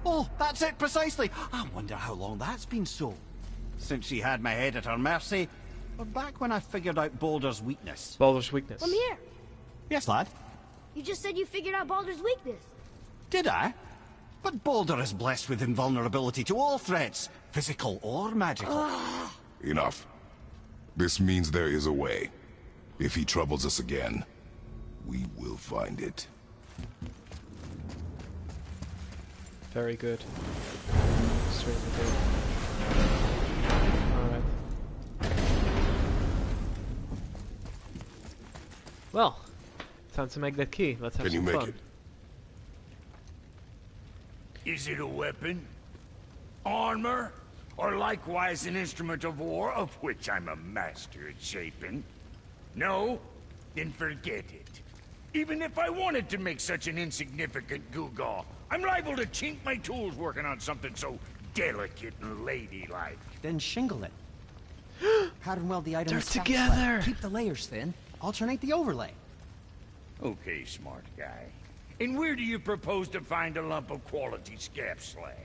[SPEAKER 3] Oh, that's it precisely. I wonder how long that's been so. Since she had my head at her mercy, or back when I figured out Baldur's weakness.
[SPEAKER 1] Baldur's weakness.
[SPEAKER 2] Mimir,
[SPEAKER 3] Yes, lad?
[SPEAKER 2] you just said you figured out Baldur's weakness.
[SPEAKER 3] Did I? But Baldur is blessed with invulnerability to all threats, physical or magical.
[SPEAKER 4] Enough. This means there is a way. If he troubles us again, we will find it.
[SPEAKER 1] Very good. Extremely good. Alright. Well, time to make that key. Let's have
[SPEAKER 4] Can you
[SPEAKER 1] some
[SPEAKER 4] make
[SPEAKER 1] fun.
[SPEAKER 4] it?
[SPEAKER 7] Is it a weapon? Armor? Or likewise an instrument of war, of which I'm a master at shaping? No? Then forget it. Even if I wanted to make such an insignificant gewgaw, I'm liable to chink my tools working on something so delicate and ladylike.
[SPEAKER 8] Then shingle it. Pattern weld the item
[SPEAKER 1] They're
[SPEAKER 8] with stack
[SPEAKER 1] together.
[SPEAKER 8] slag. Keep the layers thin. Alternate the overlay.
[SPEAKER 7] Okay, smart guy. And where do you propose to find a lump of quality scap slag?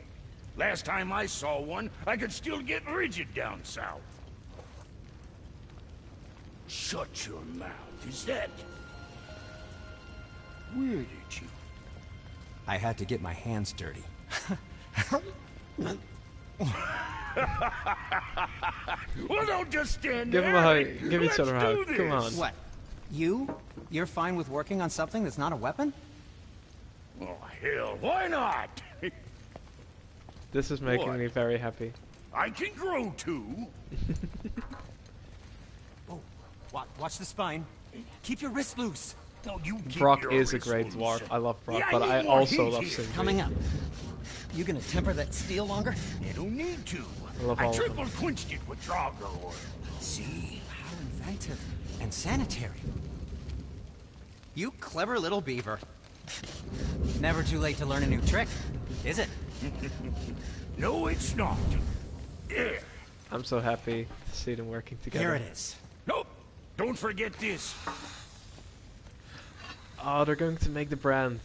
[SPEAKER 7] Last time I saw one, I could still get rigid down south. Shut your mouth, is that... Where did you...
[SPEAKER 8] I had to get my hands dirty.
[SPEAKER 7] Well, don't just stand
[SPEAKER 1] Give
[SPEAKER 7] there.
[SPEAKER 1] him a hug. Give each other a
[SPEAKER 7] Let's
[SPEAKER 1] hug.
[SPEAKER 7] do
[SPEAKER 1] Come
[SPEAKER 7] this.
[SPEAKER 1] on.
[SPEAKER 8] What? You're fine with working on something that's not a weapon?
[SPEAKER 7] Oh, hell, why not?
[SPEAKER 1] This is making
[SPEAKER 7] What?
[SPEAKER 1] me very happy.
[SPEAKER 7] I can grow too.
[SPEAKER 8] Oh, watch the spine. Keep your wrist loose.
[SPEAKER 7] No, you keep
[SPEAKER 1] Brock
[SPEAKER 7] your
[SPEAKER 1] is a
[SPEAKER 7] wrist
[SPEAKER 1] great
[SPEAKER 7] loose.
[SPEAKER 1] dwarf. I love Brock,
[SPEAKER 7] Yeah,
[SPEAKER 1] but
[SPEAKER 7] I
[SPEAKER 1] I
[SPEAKER 7] need more
[SPEAKER 1] also
[SPEAKER 7] heat
[SPEAKER 1] love
[SPEAKER 7] here.
[SPEAKER 1] Sindri.
[SPEAKER 8] Coming up. You gonna temper that steel longer?
[SPEAKER 7] You don't need to.
[SPEAKER 1] I love all
[SPEAKER 7] I
[SPEAKER 1] of them.
[SPEAKER 7] triple quenched it with Drago oil.
[SPEAKER 8] See? How inventive. And sanitary. You clever little beaver. Never too late to learn a new trick, is it?
[SPEAKER 7] No, it's not. There.
[SPEAKER 1] I'm so happy to see them working together.
[SPEAKER 8] Here it is.
[SPEAKER 7] Nope. Don't forget this.
[SPEAKER 1] Oh, they're going to make the brand.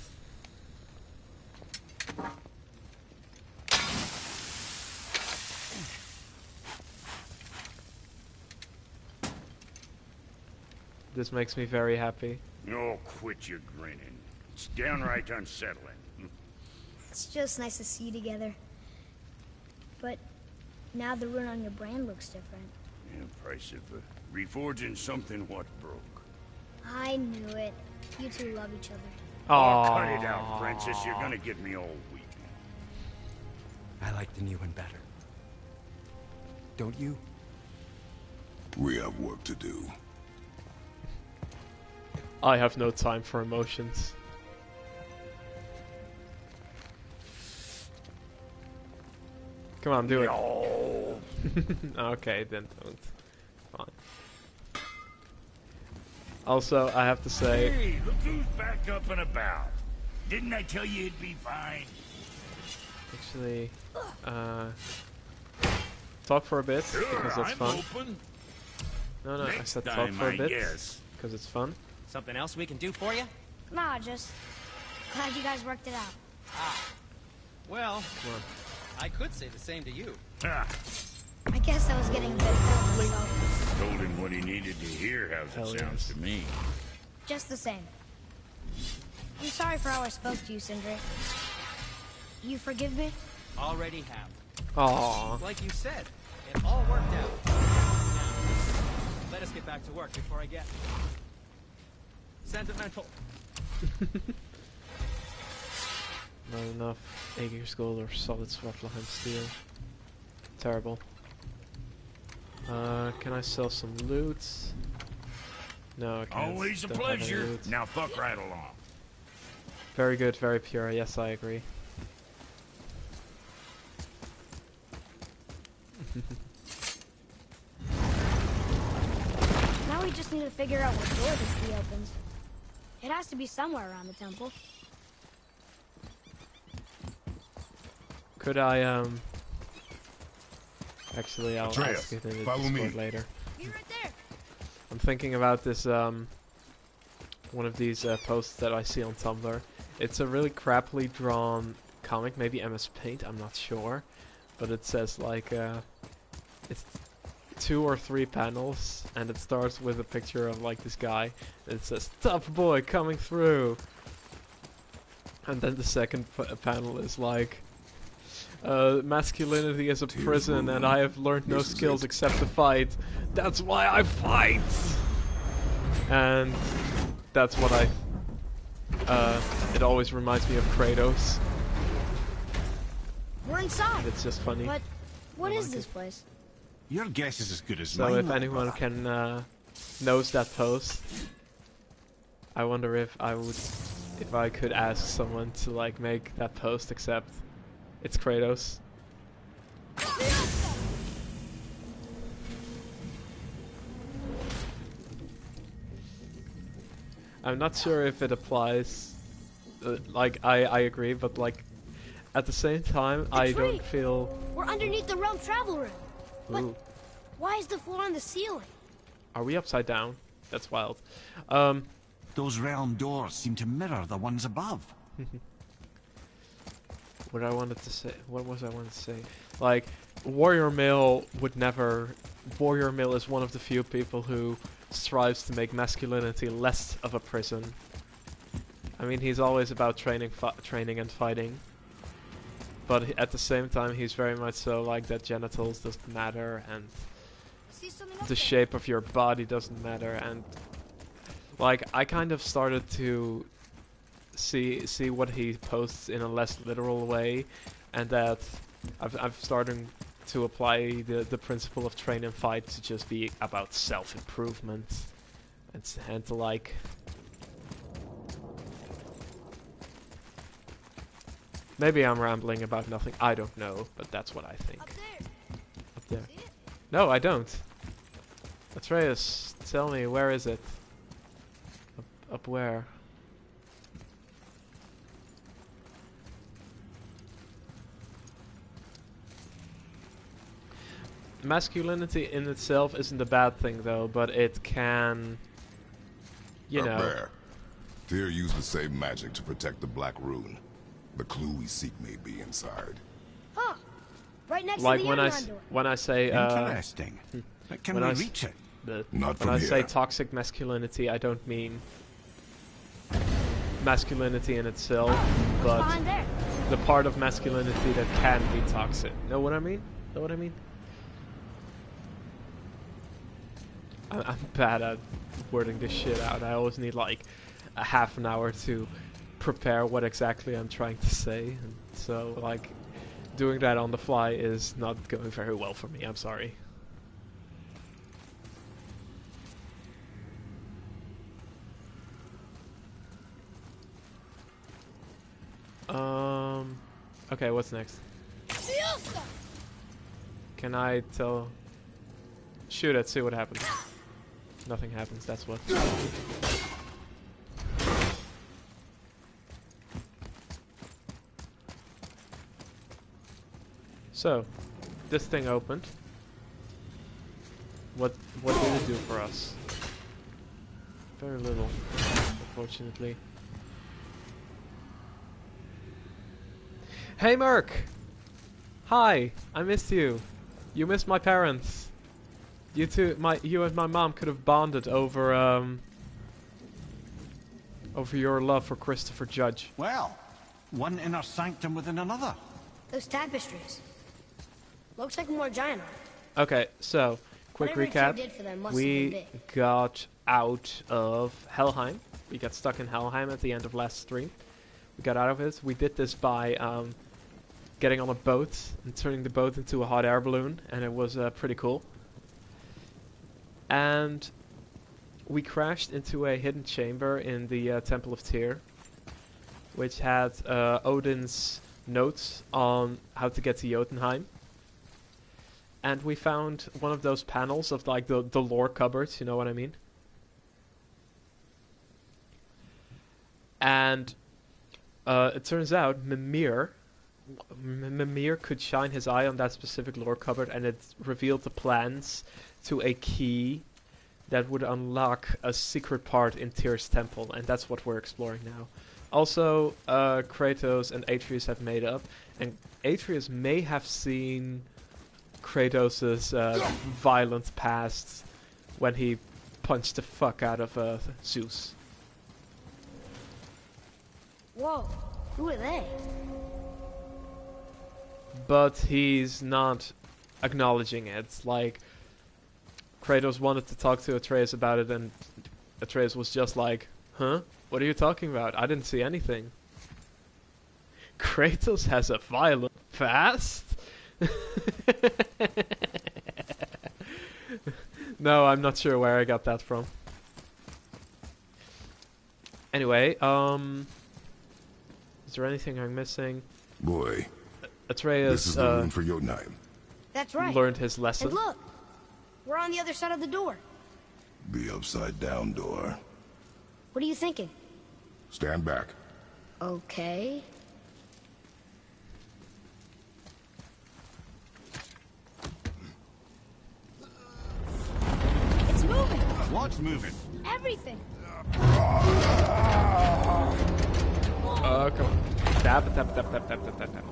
[SPEAKER 1] This makes me very happy.
[SPEAKER 7] Oh, quit your grinning. It's downright unsettling.
[SPEAKER 2] It's just nice to see you together. But now the rune on your brand looks different.
[SPEAKER 7] Yeah, price of reforging something what broke.
[SPEAKER 2] I knew it. You two love each other.
[SPEAKER 7] Oh, cut it out, Francis. You're gonna get me all weak.
[SPEAKER 8] I like the new one better. Don't you?
[SPEAKER 4] We have work to do.
[SPEAKER 1] I have no time for emotions. Come on, do it.
[SPEAKER 7] No.
[SPEAKER 1] Okay, then don't. Fine. Also, I have to say,
[SPEAKER 7] Hey, look who's back up and about. Didn't I tell you it'd be fine?
[SPEAKER 1] actually, talk for a bit,
[SPEAKER 7] Sure,
[SPEAKER 1] because that's
[SPEAKER 7] I'm
[SPEAKER 1] fun.
[SPEAKER 7] open.
[SPEAKER 1] No, I
[SPEAKER 7] Next
[SPEAKER 1] said talk
[SPEAKER 7] time,
[SPEAKER 1] for a
[SPEAKER 7] I
[SPEAKER 1] bit,
[SPEAKER 7] guess.
[SPEAKER 1] because it's fun.
[SPEAKER 8] Something else we can do for you?
[SPEAKER 2] Nah, just glad you guys worked it out.
[SPEAKER 8] Well,
[SPEAKER 1] Come on.
[SPEAKER 8] I could say the same to you.
[SPEAKER 7] Ah,
[SPEAKER 2] I guess I was getting a bit ahead of myself.
[SPEAKER 7] told him what he needed to hear, how's
[SPEAKER 1] Hell
[SPEAKER 7] it sounds
[SPEAKER 1] yes.
[SPEAKER 7] to me.
[SPEAKER 2] Just the same. I'm sorry for how I spoke to you, Sindri. You forgive me?
[SPEAKER 8] Already have.
[SPEAKER 1] Aww.
[SPEAKER 8] Like you said, it all worked out. Now, let us get back to work before I get sentimental.
[SPEAKER 1] Not enough Aegir's gold or solid Svartalheim steel. Terrible. Can I sell some loot? No, I can't.
[SPEAKER 7] Always a
[SPEAKER 1] Don't have any
[SPEAKER 7] pleasure.
[SPEAKER 1] loot.
[SPEAKER 7] Now fuck right along.
[SPEAKER 1] Very good, very pure. Yes, I agree.
[SPEAKER 2] Now we just need to figure out what door this key opens. It has to be somewhere around the temple.
[SPEAKER 1] Could I, Actually, I'll
[SPEAKER 4] Atreus,
[SPEAKER 1] ask it in the
[SPEAKER 4] follow
[SPEAKER 1] Discord
[SPEAKER 4] me.
[SPEAKER 1] later.
[SPEAKER 2] Be right there.
[SPEAKER 1] I'm thinking about this, one of these posts that I see on Tumblr. It's a really crappily drawn comic, maybe MS Paint, I'm not sure. But it says, like, it's 2 or 3 panels, and it starts with a picture of, like, this guy. And it says, "Tough boy coming through!" And then the second panel is like, masculinity is a prison, and I have learned no
[SPEAKER 4] This is
[SPEAKER 1] skills
[SPEAKER 4] it.
[SPEAKER 1] except to fight. That's why I fight! And that's what it always reminds me of Kratos.
[SPEAKER 2] We're inside.
[SPEAKER 1] It's just funny.
[SPEAKER 2] But what
[SPEAKER 1] I
[SPEAKER 2] is
[SPEAKER 1] like
[SPEAKER 2] this
[SPEAKER 1] it.
[SPEAKER 2] place?
[SPEAKER 3] Your guess is as good as
[SPEAKER 1] So
[SPEAKER 3] mine.
[SPEAKER 1] if
[SPEAKER 3] little
[SPEAKER 1] anyone
[SPEAKER 3] brother.
[SPEAKER 1] can knows that post, I wonder if I could ask someone to like make that post, except it's Kratos. I'm not sure if it applies. Like I agree, but like at the same time, I
[SPEAKER 2] tree.
[SPEAKER 1] don't feel.
[SPEAKER 2] We're underneath the realm travel room. But
[SPEAKER 1] Ooh.
[SPEAKER 2] why is the floor on the ceiling?
[SPEAKER 1] Are we upside down? That's wild.
[SPEAKER 3] Those realm doors seem to mirror the ones above.
[SPEAKER 1] What I wanted to say. What was I wanted to say? Like, Warrior Mill would never. Warrior Mill is one of the few people who strives to make masculinity less of a prison. I mean, he's always about training and fighting. But at the same time, he's very much so like that genitals doesn't matter, and
[SPEAKER 2] See something up
[SPEAKER 1] the
[SPEAKER 2] there?
[SPEAKER 1] shape of your body doesn't matter, and like I kind of started to see what he posts in a less literal way, and that I've started to apply the principle of train and fight to just be about self-improvement and to like maybe I'm rambling about nothing, I don't know, but that's what I think.
[SPEAKER 2] Up there.
[SPEAKER 1] Up there.
[SPEAKER 2] See it?
[SPEAKER 1] No, I don't. Atreus, tell me, where is it? Up where? Masculinity in itself isn't a bad thing, though, but it can, you
[SPEAKER 4] Up
[SPEAKER 1] know.
[SPEAKER 4] there. Tyr used the same magic to protect the Black Rune. The clue we seek may be inside.
[SPEAKER 2] Huh. Right next
[SPEAKER 1] Like
[SPEAKER 2] to the
[SPEAKER 1] when
[SPEAKER 2] Amnon door.
[SPEAKER 1] when I say
[SPEAKER 3] Interesting. But can
[SPEAKER 1] when
[SPEAKER 3] we
[SPEAKER 1] I s-
[SPEAKER 3] reach it?
[SPEAKER 4] Not
[SPEAKER 1] when
[SPEAKER 4] from
[SPEAKER 1] I say
[SPEAKER 4] here.
[SPEAKER 1] toxic masculinity, I don't mean masculinity in itself,
[SPEAKER 2] What's
[SPEAKER 1] but
[SPEAKER 2] behind there?
[SPEAKER 1] the part of masculinity that can be toxic. Know what I mean? Know what I mean? I'm bad at wording this shit out. I always need like a half an hour to prepare what exactly I'm trying to say, and so like doing that on the fly is not going very well for me. I'm sorry. Okay, what's next? Can I tell? Shoot it, see what happens. Nothing happens, that's what. So, this thing opened. What did it do for us? Very little, unfortunately. Hey, Merc! Hi, I missed you. You missed my parents. You and my mom could have bonded over your love for Christopher Judge.
[SPEAKER 3] Well, one inner sanctum within another.
[SPEAKER 2] Those tapestries. Looks like more giant art.
[SPEAKER 1] Okay, so quick
[SPEAKER 2] Whatever Tyr
[SPEAKER 1] recap.
[SPEAKER 2] did for them must have been
[SPEAKER 1] We
[SPEAKER 2] big.
[SPEAKER 1] got out of Helheim. We got stuck in Helheim at the end of last stream. We got out of it. We did this by getting on a boat and turning the boat into a hot air balloon, and it was pretty cool. And we crashed into a hidden chamber in the Temple of Tyr, which had Odin's notes on how to get to Jotunheim. And we found one of those panels of like the lore cupboards, you know what I mean? And it turns out Mimir could shine his eye on that specific lore cupboard, and it revealed the plans to a key that would unlock a secret part in Tyr's temple, and that's what we're exploring now. Also, Kratos and Atreus have made up, and Atreus may have seen Kratos' violent past when he punched the fuck out of Zeus.
[SPEAKER 2] Whoa, who are they?
[SPEAKER 1] But he's not acknowledging it. Like, Kratos wanted to talk to Atreus about it, and Atreus was just like, huh? What are you talking about? I didn't see anything. Kratos has a violent past? No, I'm not sure where I got that from. Anyway, is there anything I'm missing?
[SPEAKER 4] Boy,
[SPEAKER 1] Atreus
[SPEAKER 4] this is the room for Jotunheim.
[SPEAKER 2] That's right.
[SPEAKER 1] learned his lesson.
[SPEAKER 2] And look, we're on the other side of the door.
[SPEAKER 4] The upside down door.
[SPEAKER 2] What are you thinking?
[SPEAKER 4] Stand back.
[SPEAKER 2] Okay. It's moving.
[SPEAKER 3] What's moving?
[SPEAKER 2] Everything.
[SPEAKER 1] Come on. Tap, tap, tap, tap, tap, tap, tap, tap.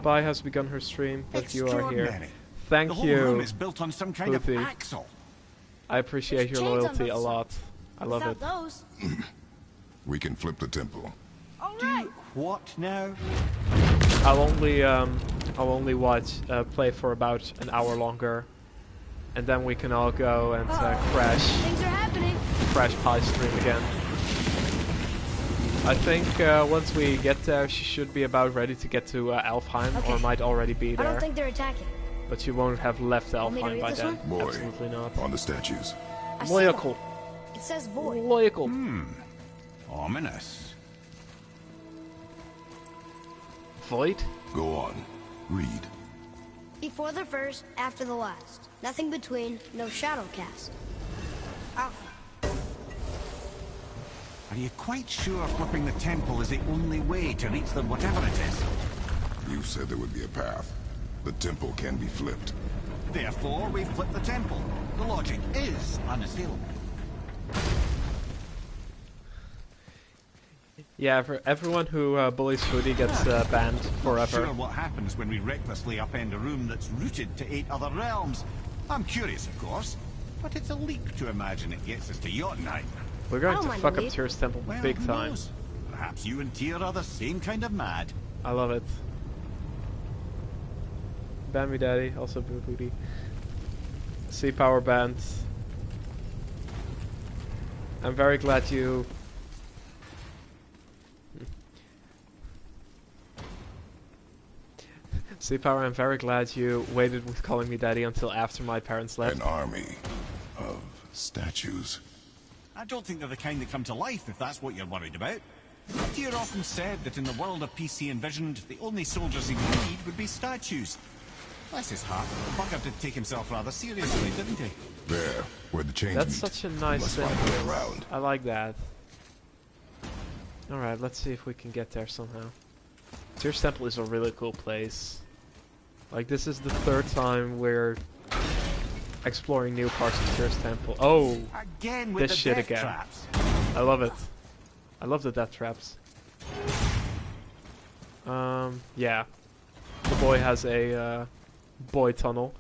[SPEAKER 1] Bai has begun her stream, but you are here.
[SPEAKER 3] Extraordinary.
[SPEAKER 1] Thank
[SPEAKER 3] The whole
[SPEAKER 1] you.
[SPEAKER 3] room is built on some kind of
[SPEAKER 1] Uthi.
[SPEAKER 3] axle.
[SPEAKER 1] I appreciate
[SPEAKER 2] There's
[SPEAKER 1] your
[SPEAKER 2] chains on
[SPEAKER 1] loyalty
[SPEAKER 2] both
[SPEAKER 1] a lot. I love
[SPEAKER 2] Without
[SPEAKER 1] it.
[SPEAKER 2] those.
[SPEAKER 4] We can flip the temple.
[SPEAKER 2] All right.
[SPEAKER 3] What now?
[SPEAKER 1] I'll only watch play for about an hour longer, and then we can all go and
[SPEAKER 2] Things are happening.
[SPEAKER 1] crash Pi stream again. I think once we get there, she should be about ready to get to Alfheim,
[SPEAKER 2] Okay.
[SPEAKER 1] or might already be
[SPEAKER 2] I
[SPEAKER 1] there.
[SPEAKER 2] don't think they're attacking.
[SPEAKER 1] But you won't have left
[SPEAKER 2] Want me to
[SPEAKER 1] Alfheim
[SPEAKER 2] read
[SPEAKER 1] by
[SPEAKER 2] this
[SPEAKER 1] then.
[SPEAKER 2] one?
[SPEAKER 4] Boy,
[SPEAKER 1] Absolutely not.
[SPEAKER 4] on the statues.
[SPEAKER 2] I see
[SPEAKER 1] Loyal.
[SPEAKER 2] that. It says void.
[SPEAKER 1] Loyal.
[SPEAKER 3] Ominous.
[SPEAKER 1] Void?
[SPEAKER 4] Go on. Read.
[SPEAKER 2] Before the first, after the last. Nothing between, no shadow cast. Alpha.
[SPEAKER 3] Are you quite sure flipping the temple is the only way to reach them, whatever it is?
[SPEAKER 4] You said there would be a path. The temple can be flipped.
[SPEAKER 3] Therefore, we flip the temple. The logic is unassailable.
[SPEAKER 1] Yeah, for everyone who bullies Foodie gets banned
[SPEAKER 3] Not
[SPEAKER 1] forever.
[SPEAKER 3] sure what happens when we recklessly upend a room that's rooted to 8 other realms. I'm curious, of course, but it's a leap to imagine it gets us to Jotunheim.
[SPEAKER 1] We're going
[SPEAKER 2] I
[SPEAKER 1] to
[SPEAKER 2] don't mind
[SPEAKER 1] fuck
[SPEAKER 2] the
[SPEAKER 1] up
[SPEAKER 2] leap.
[SPEAKER 1] Tyr's temple
[SPEAKER 3] Well,
[SPEAKER 1] big
[SPEAKER 3] who
[SPEAKER 1] time.
[SPEAKER 3] knows? Perhaps you and Tyr are the same kind of mad.
[SPEAKER 1] I love it. Ban me daddy, also boo booty. Sea power band. I'm very glad you... Sea power, I'm very glad you waited with calling me daddy until after my parents left.
[SPEAKER 4] An army of statues.
[SPEAKER 3] I don't think they're the kind that come to life, if that's what you're worried about. Tyr often said that in the world of PC envisioned, the only soldiers he'd need would be statues. Bless his heart, the bugger did take himself rather seriously, didn't he?
[SPEAKER 4] There, where the chains
[SPEAKER 1] That's
[SPEAKER 4] meet.
[SPEAKER 1] such a
[SPEAKER 4] We
[SPEAKER 1] nice
[SPEAKER 4] must
[SPEAKER 1] thing.
[SPEAKER 4] find a way around.
[SPEAKER 1] I like that. Alright, let's see if we can get there somehow. Tyr's Temple is a really cool place. Like, this is the third time we're exploring new parts of Tyr's Temple. Oh!
[SPEAKER 3] Again with
[SPEAKER 1] This
[SPEAKER 3] the
[SPEAKER 1] shit
[SPEAKER 3] death
[SPEAKER 1] again.
[SPEAKER 3] traps.
[SPEAKER 1] I love it. I love the death traps. Yeah. The boy has a boy tunnel.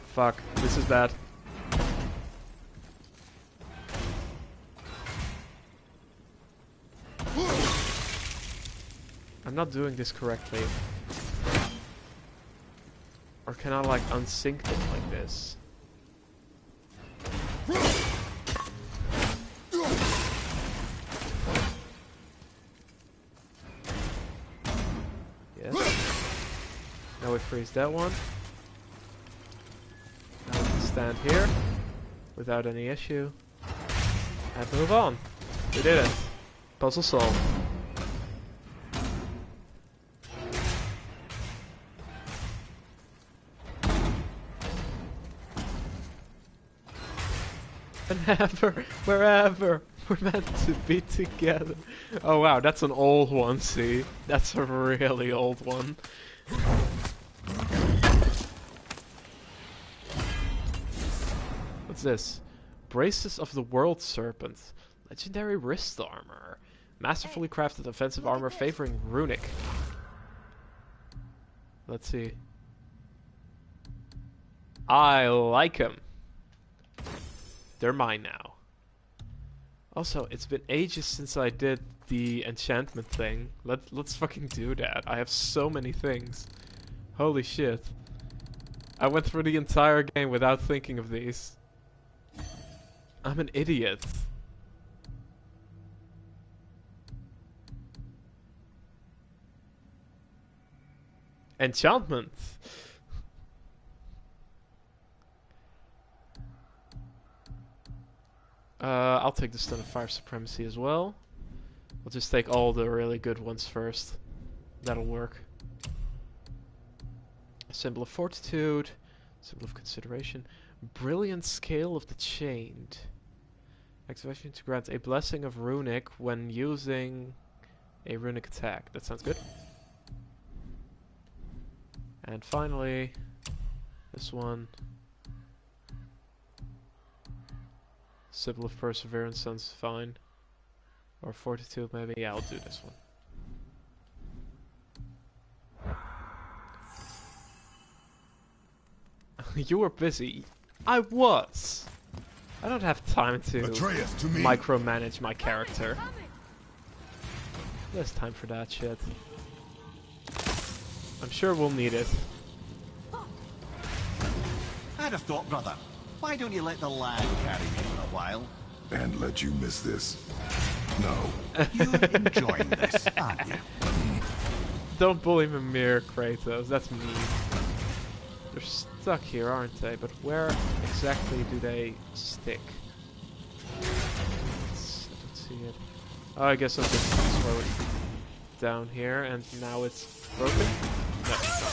[SPEAKER 1] Fuck, this is bad. I'm not doing this correctly. Or can I like unsync them like this? Yes. Now we freeze that one. Now we can stand here without any issue. And move on. We did it. Puzzle solved. Whenever, wherever, we're meant to be together. Oh wow, that's an old one, see? That's a really old one. What's this? Braces of the World Serpent. Legendary wrist armor. Masterfully crafted offensive armor favoring runic. Let's see. I like them. They're mine now. Also, it's been ages since I did the enchantment thing. Let's fucking do that. I have so many things. Holy shit. I went through the entire game without thinking of these. I'm an idiot. Enchantment. I'll take the Stone of Fire Supremacy as well. We'll just take all the really good ones first. That'll work. Symbol of Fortitude. Symbol of Consideration. Brilliant Scale of the Chained. Activation to grant a Blessing of Runic when using a runic attack. That sounds good. And finally, this one. Symbol of Perseverance sounds fine. Or Fortitude maybe. Yeah, I'll do this one. You were busy. I was! I don't have time to
[SPEAKER 4] Atreus, to me.
[SPEAKER 1] micromanage my character. There's time for that shit. I'm sure we'll need it.
[SPEAKER 3] I'd have thought, brother. Why don't you let the lad carry me for a while?
[SPEAKER 4] And let you miss this. No.
[SPEAKER 3] You're enjoying this, aren't you?
[SPEAKER 1] Don't bully Mimir, Kratos. That's mean. They're stuck here, aren't they? But where exactly do they stick? I don't see it. Oh, I guess I'll just throw it down here, and now it's broken? No, it's not.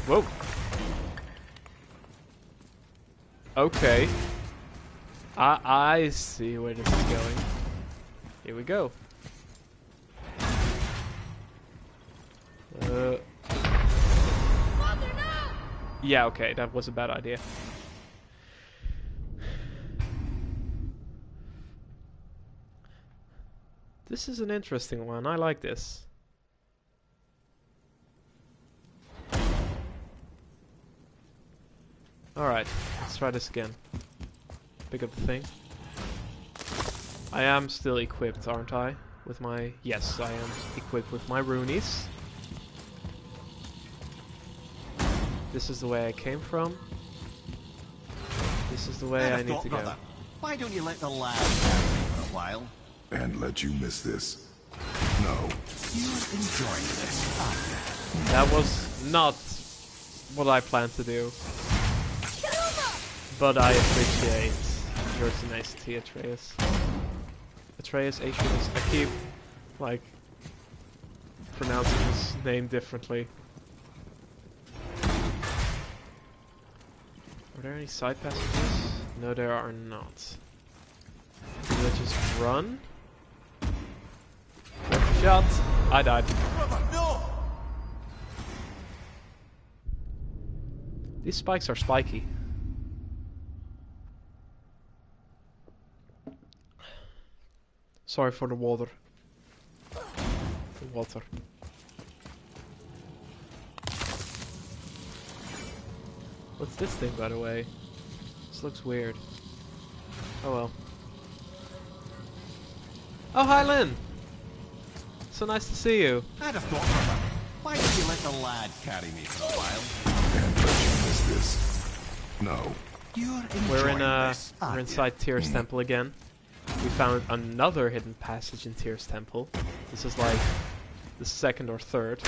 [SPEAKER 1] Whoa! Okay. I see where this is going. Here we go. Yeah, okay, that was a bad idea. This is an interesting one. I like this. Alright, let's try this again. Pick up the thing. I am still equipped, aren't I? With my... Yes, I am equipped with my runies. This is the way I came from. This is the way I need to go.
[SPEAKER 3] Why don't you let the lad carry me for a while?
[SPEAKER 4] And let you miss this. No.
[SPEAKER 3] You're enjoying this, aren't you?
[SPEAKER 1] That was not what I planned to do. But I appreciate your tenacity, Atreus. Atreus, I keep, like, pronouncing his name differently. Are there any side passages? No, there are not. Did I just run? Shot! I died. These spikes are spiky. Sorry for the water. The water. What's this thing, by the way? This looks weird. Oh well. Oh, hi, Lynn! So nice to see you.
[SPEAKER 3] I'd have thought, brother. Why did you let the lad carry me for a while?
[SPEAKER 4] And what is this? No.
[SPEAKER 1] We're inside Tyr's temple again. We found another hidden passage in Tyr's temple. This is like the second or third.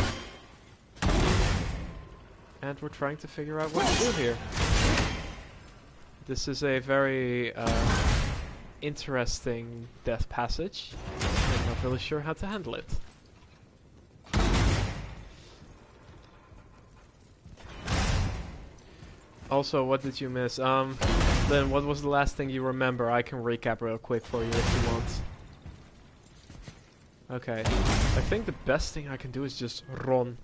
[SPEAKER 1] And we're trying to figure out what to do here. This is a very interesting death passage. I'm not really sure how to handle it. Also, what did you miss? Then what was the last thing you remember? I can recap real quick for you if you want. Okay. I think the best thing I can do is just run.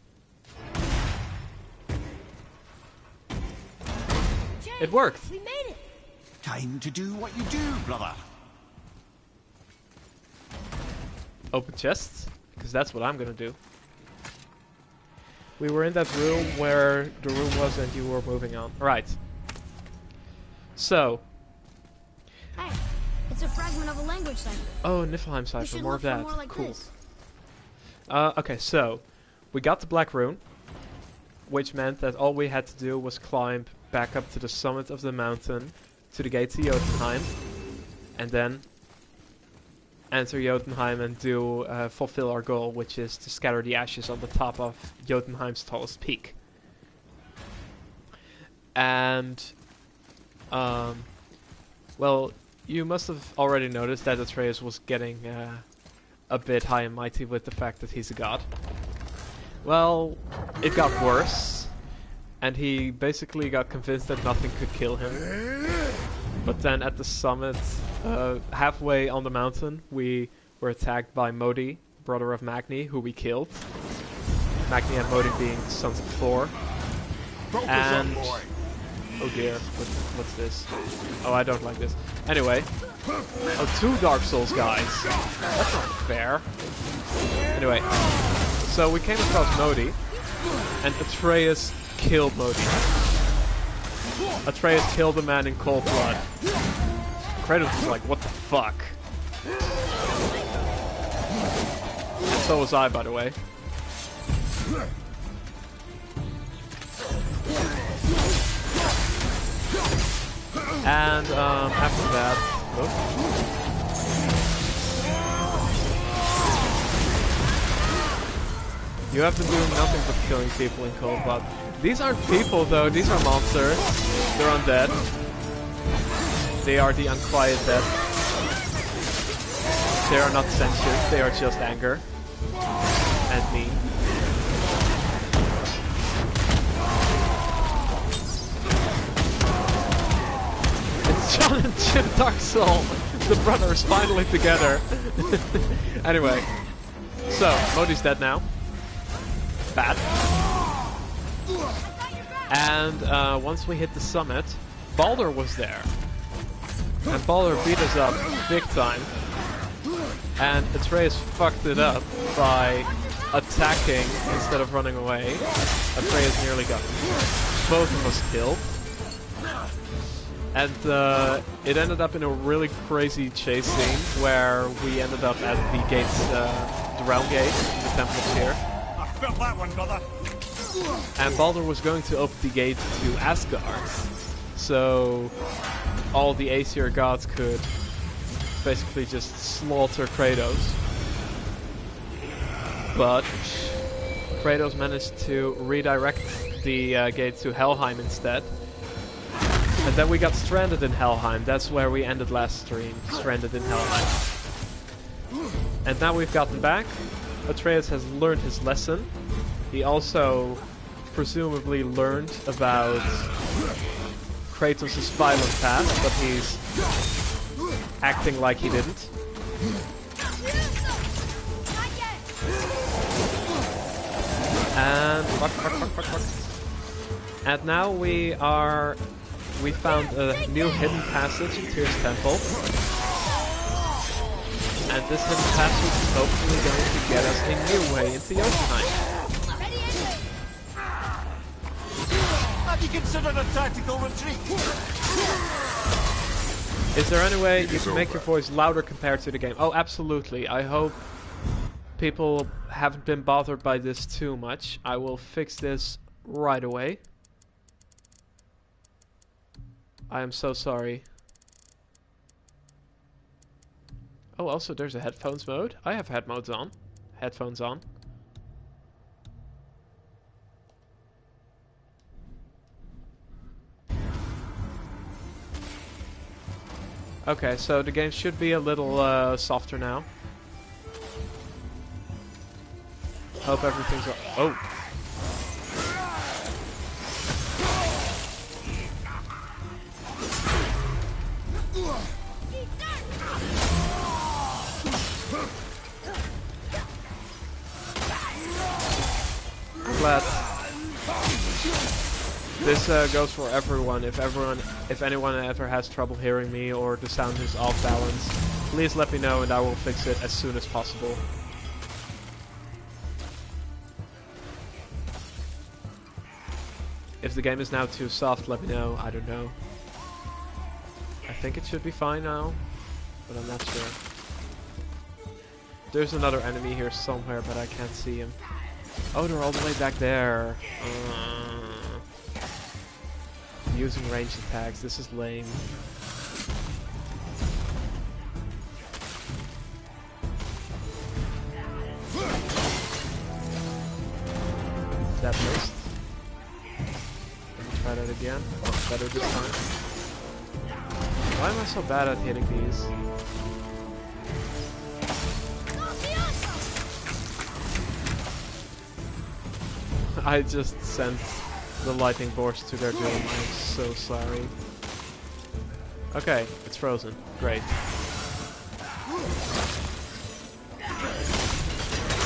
[SPEAKER 1] It worked!
[SPEAKER 2] We made it!
[SPEAKER 3] Time to do what you do, brother.
[SPEAKER 1] Open chests, because that's what I'm gonna do. We were in that room where the room was and you were moving on. Right. So.
[SPEAKER 2] Hey, it's a fragment of a language cipher.
[SPEAKER 1] Oh, Niflheim cipher, more of that.
[SPEAKER 2] More like
[SPEAKER 1] cool.
[SPEAKER 2] this.
[SPEAKER 1] Okay, so. We got the Black Rune, which meant that all we had to do was climb back up to the summit of the mountain, to the gate to Jotunheim, and then enter Jotunheim and do fulfill our goal, which is to scatter the ashes on the top of Jotunheim's tallest peak. And, well, you must have already noticed that Atreus was getting a bit high and mighty with the fact that he's a god. Well, it got worse, and he basically got convinced that nothing could kill him. But then at the summit, halfway on the mountain, we were attacked by Modi, brother of Magni, who we killed. Magni and Modi being sons of Thor. And... oh dear, what's this? Oh, I don't like this. Anyway. Oh, 2 Dark Souls guys. That's not fair. Anyway. So we came across Modi, and Atreus killed Modi. Atreus killed a man in cold blood. Kratos was like, what the fuck? And so was I, by the way. And after that... whoops. You have been doing nothing but killing people in cold blood. These aren't people though, these are monsters. They're undead. They are the unquiet dead. They are not sentient, they are just anger. And me. It's John and Jim Dark Soul! The brothers finally together. Anyway. So, Modi's dead now. Bad. And once we hit the summit, Baldur was there. And Baldur beat us up big time. And Atreus fucked it up by attacking instead of running away. Atreus nearly got both of us killed. And it ended up in a really crazy chase scene where we ended up at the gates, the realm gate, the temple of Tyr.
[SPEAKER 3] I felt that one, brother.
[SPEAKER 1] And Baldur was going to open the gate to Asgard, so all the Aesir gods could basically just slaughter Kratos. But Kratos managed to redirect the gate to Helheim instead. And then we got stranded in Helheim. That's where we ended last stream, stranded in Helheim. And now we've gotten back. Atreus has learned his lesson. He also presumably learned about Kratos' violent past, but he's acting like he didn't. And fuck. And now we found a new hidden passage in Tyr's temple. And this hidden passage is hopefully going to get us a new way into Jotunheim.
[SPEAKER 3] Have you considered a tactical retreat?
[SPEAKER 1] Is there any way you can make your voice louder compared to the game? Oh, absolutely. I hope people haven't been bothered by this too much. I will fix this right away. I am so sorry. Oh, also there's a headphones mode. I have headphones on. Okay, so the game should be a little softer now. Hope everything's oh. I'm glad. This goes for everyone. If anyone ever has trouble hearing me or the sound is off balance, please let me know and I will fix it as soon as possible. If the game is now too soft, let me know. I don't know. I think it should be fine now, but I'm not sure. There's another enemy here somewhere, but I can't see him. Oh, they're all the way back there. Using ranged attacks. This is lame. That missed. Let me try that again. Oh, better this time. Why am I so bad at hitting these? I just sent the lightning bolts to their doom. I'm so sorry. Okay, it's frozen. Great.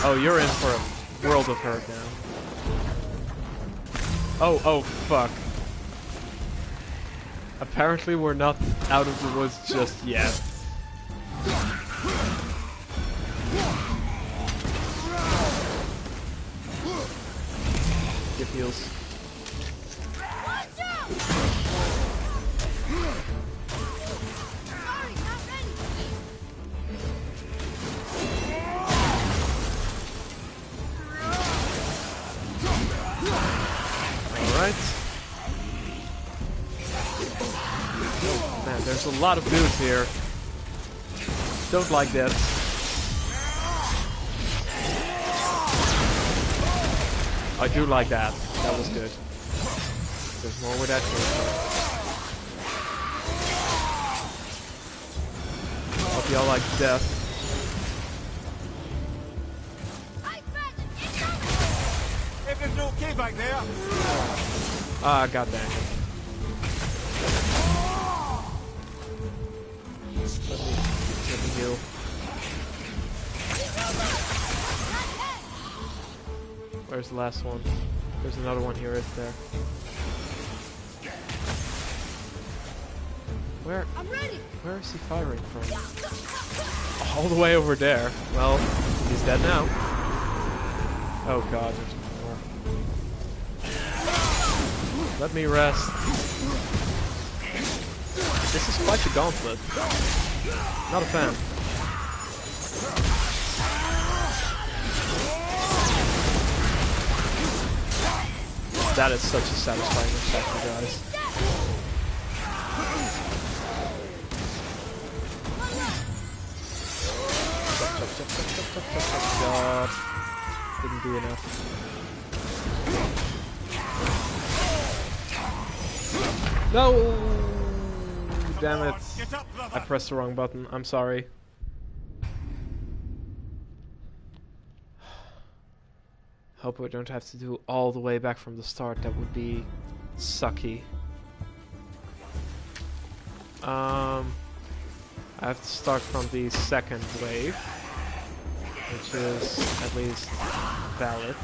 [SPEAKER 1] Oh, you're in for a world of hurt now. Oh, fuck. Apparently we're not out of the woods just yet. Give heals. Alright. Oh man, there's a lot of dudes here. Don't like that. I do like that. That was good. There's more where that came from. Hope y'all like death.
[SPEAKER 3] Everything okay back there?
[SPEAKER 1] Ah, god dang it. Let me heal. Where's the last one? There's another one here, isn't there? Where is he firing from? All the way over there. Well, he's dead now. Oh god, there's more. Let me rest. This is quite a gauntlet. Not a fan. That is such a satisfying effect, you guys. God. Didn't do enough. No! Damn it. I pressed the wrong button. I'm sorry. Hope we don't have to do all the way back from the start. That would be sucky. I have to start from the second wave, which is at least valid.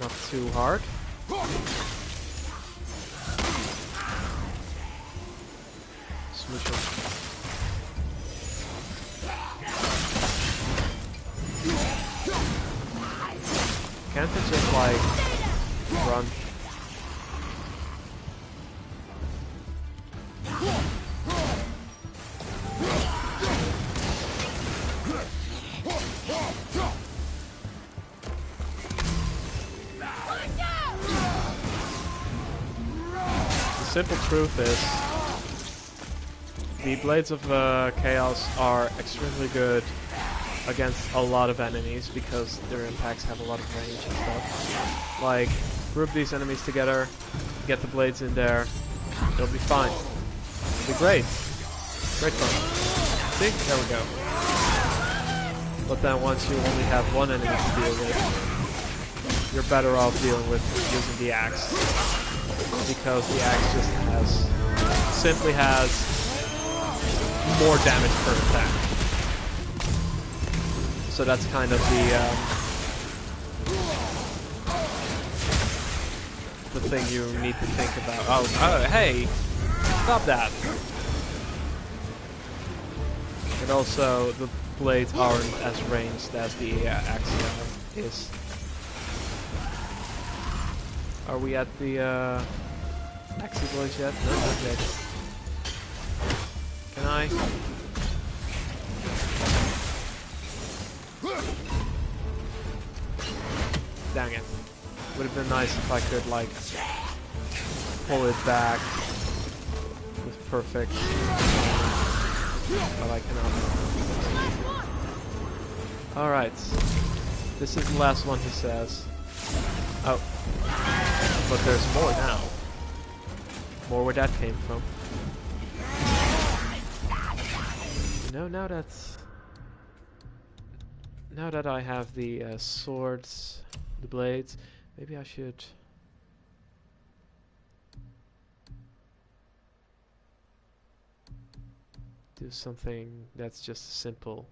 [SPEAKER 1] Not too hard. Smoosh him. Can't it just like run? The simple truth is, the Blades of Chaos are extremely good against a lot of enemies because their impacts have a lot of range and stuff. Like, group these enemies together, get the blades in there, it'll be fine. It'll be great. Great fun. See? There we go. But then once you only have one enemy to deal with, you're better off dealing with using the axe. Because the axe just simply has more damage per attack. So that's kind of the thing you need to think about. Oh, hey! Stop that! And also, the blades aren't as ranged as the axe is. Are we at the axe village yet? No, not yet. Can I? Dang it. Would have been nice if I could, like, pull it back with perfect but I cannot. Alright. This is the last one, he says. Oh. But there's more now. More where that came from. You know, now that I have the swords, the blades, maybe I should do something that's just a simple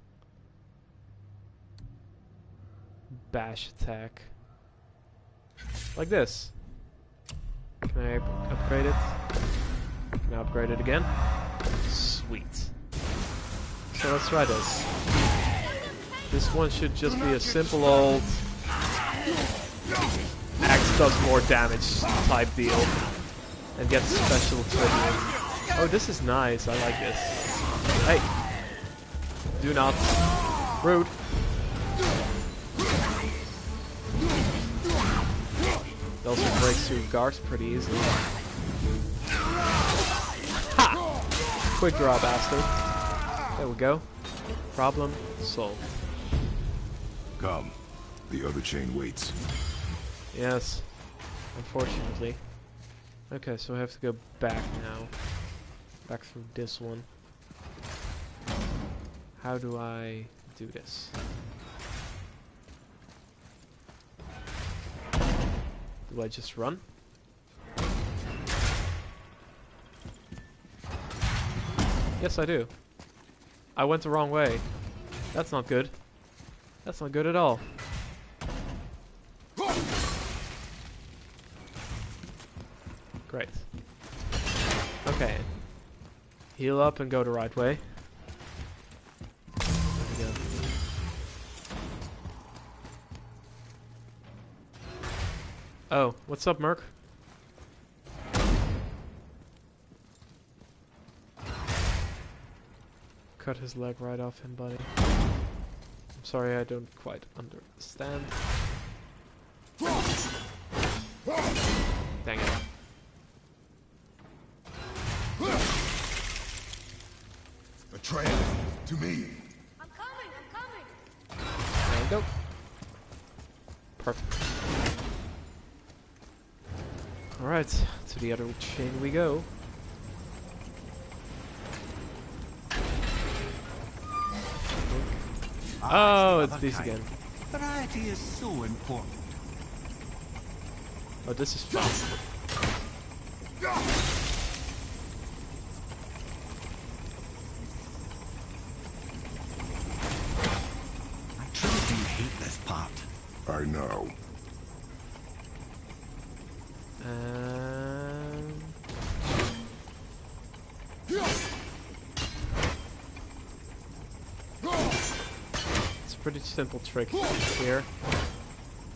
[SPEAKER 1] bash attack. Like this. Can I upgrade it? Can I upgrade it again? Sweet. So let's try this. This one should just be a simple old axe does more damage type deal and gets special tribute. Oh, this is nice. I like this. Hey! Do not. Rude. It also breaks through guards pretty easily. Ha! Quick draw, bastard. There we go. Problem solved.
[SPEAKER 4] Come. The other chain waits.
[SPEAKER 1] Yes. Unfortunately. Okay, so I have to go back now. Back through this one. How do I do this? Do I just run? Yes, I do. I went the wrong way. That's not good. That's not good at all. Great. Okay. Heal up and go the right way. There we go. Oh, what's up, Merc? Cut his leg right off him, buddy. I'm sorry, I don't quite understand. Dang it.
[SPEAKER 4] Atreus, to me.
[SPEAKER 2] I'm coming, I'm coming.
[SPEAKER 1] There we go. Perfect. Alright, to the other chain we go. Oh, it's these again.
[SPEAKER 5] Variety is so important.
[SPEAKER 1] Oh, this is fun.
[SPEAKER 5] I truly do hate this part.
[SPEAKER 4] I know.
[SPEAKER 1] And... it's a pretty simple trick here.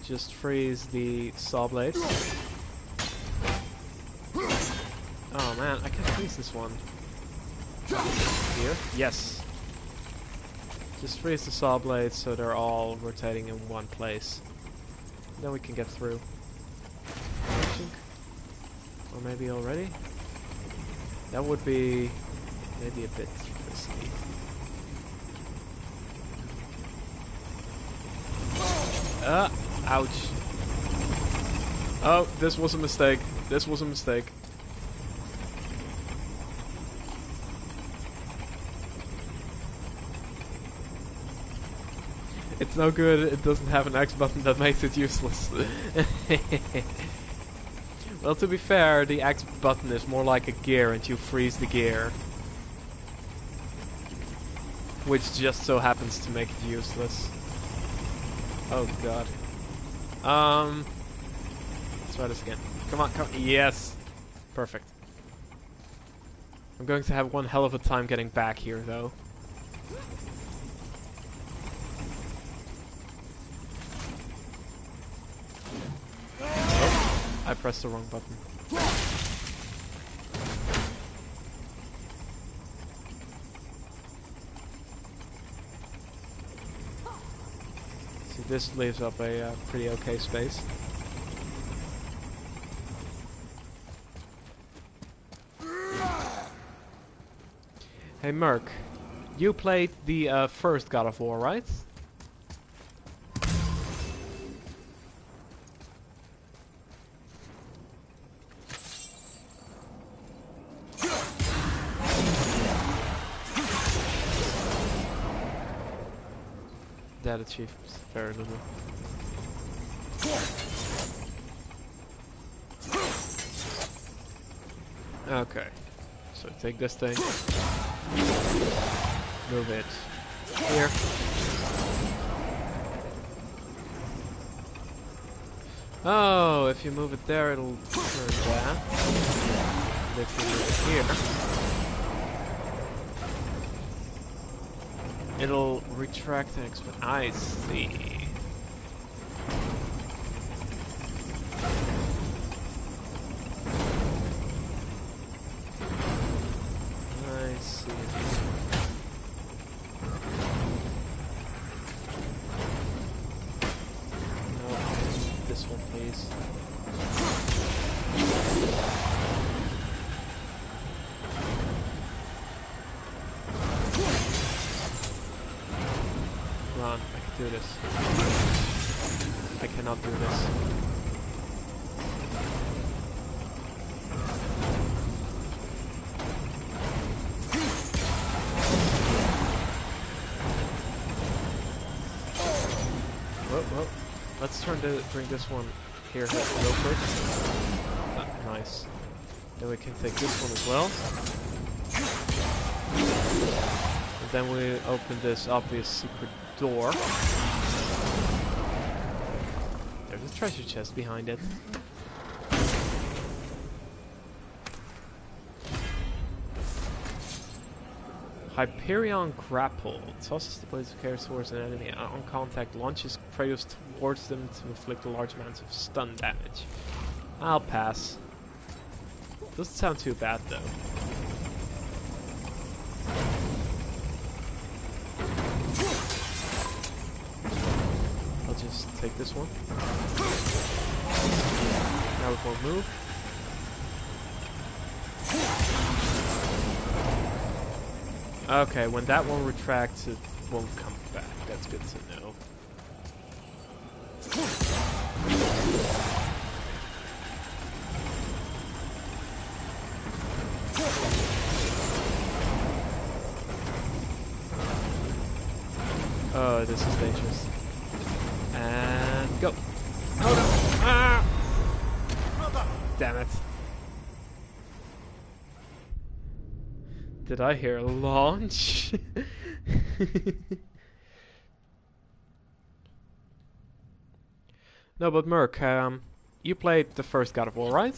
[SPEAKER 1] Just freeze the saw blades. Oh man, I can't freeze this one. Here? Yes. Just freeze the saw blades so they're all rotating in one place. Then we can get through. I think. Or maybe already? That would be maybe a bit risky. Ouch. Oh, this was a mistake. This was a mistake. It's no good, it doesn't have an X button that makes it useless. Well, to be fair, the X button is more like a gear and you freeze the gear. Which just so happens to make it useless. Oh god. Let's try this again. Come on, come on. Yes! Perfect. I'm going to have one hell of a time getting back here, though. I pressed the wrong button. So this leaves up a pretty okay space. Hey Merc, you played the first God of War, right? That achieves very little. Okay, so take this thing, move it here. Oh, if you move it there, it'll turn that. And if you move it here, it'll retract the next one. I see. I see. No, this one, please. Come on, I can do this. I cannot do this. Whoa, whoa. Let's bring this one here real quick. Nice. Then we can take this one as well. And then we open this obvious secret door. There's a treasure chest behind it. Hyperion Grapple. Tosses the blades of chaos towards an enemy on contact, launches Kratos towards them to inflict a large amount of stun damage. I'll pass. Doesn't sound too bad though. I'll just take this one. Now it won't move. Okay, when that one retracts, it won't come back. That's good to know. Oh, this is dangerous. And go. Oh no! Ah! Damn it. Did I hear a launch? No, but Merc, You played the first God of War, right?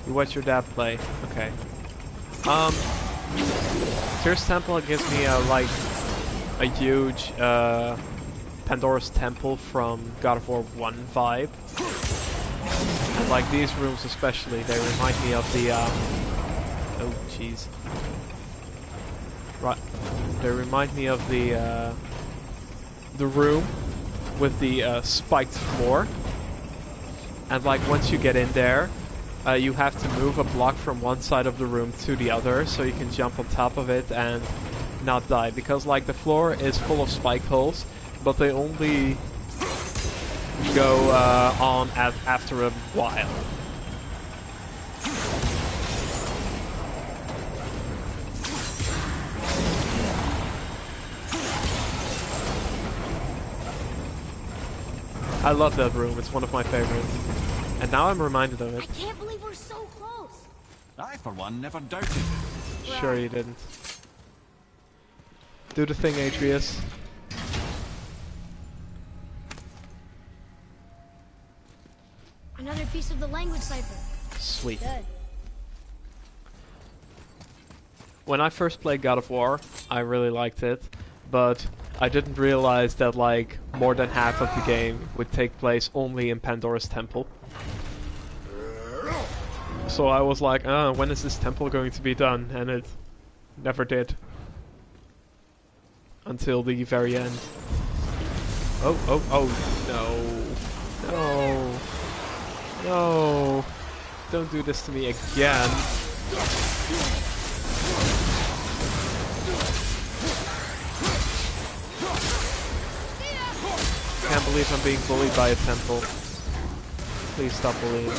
[SPEAKER 1] You watch your dad play. Okay. Tears Temple gives me a huge Pandora's Temple from God of War 1 vibe. And like these rooms especially, they remind me of the oh jeez. Right. They remind me of the room with the spiked floor. And like once you get in there, you have to move a block from one side of the room to the other so you can jump on top of it and not die. Because like the floor is full of spike holes, but they only go on after a while. I love that room, it's one of my favorites. And now I'm reminded of it.
[SPEAKER 2] I can't believe we're so close.
[SPEAKER 3] I, for one, never doubted.
[SPEAKER 1] Sure you didn't. Do the thing, Atreus.
[SPEAKER 2] Another piece of the language cipher.
[SPEAKER 1] Sweet.
[SPEAKER 2] Good.
[SPEAKER 1] When I first played God of War, I really liked it, but I didn't realize that like more than half of the game would take place only in Pandora's Temple. So I was like, when is this temple going to be done? And it never did. Until the very end. Oh, no. No. No. Don't do this to me again. Can't believe I'm being bullied by a temple. Please stop bullying.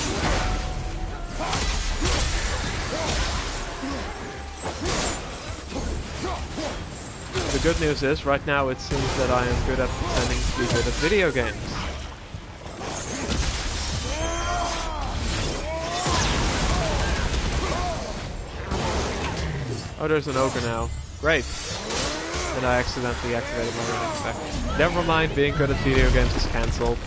[SPEAKER 1] The good news is, right now it seems that I am good at pretending to be good at video games. Oh, there's an ogre now. Great. And I accidentally activated my running effect. Never mind, being good at video games is cancelled.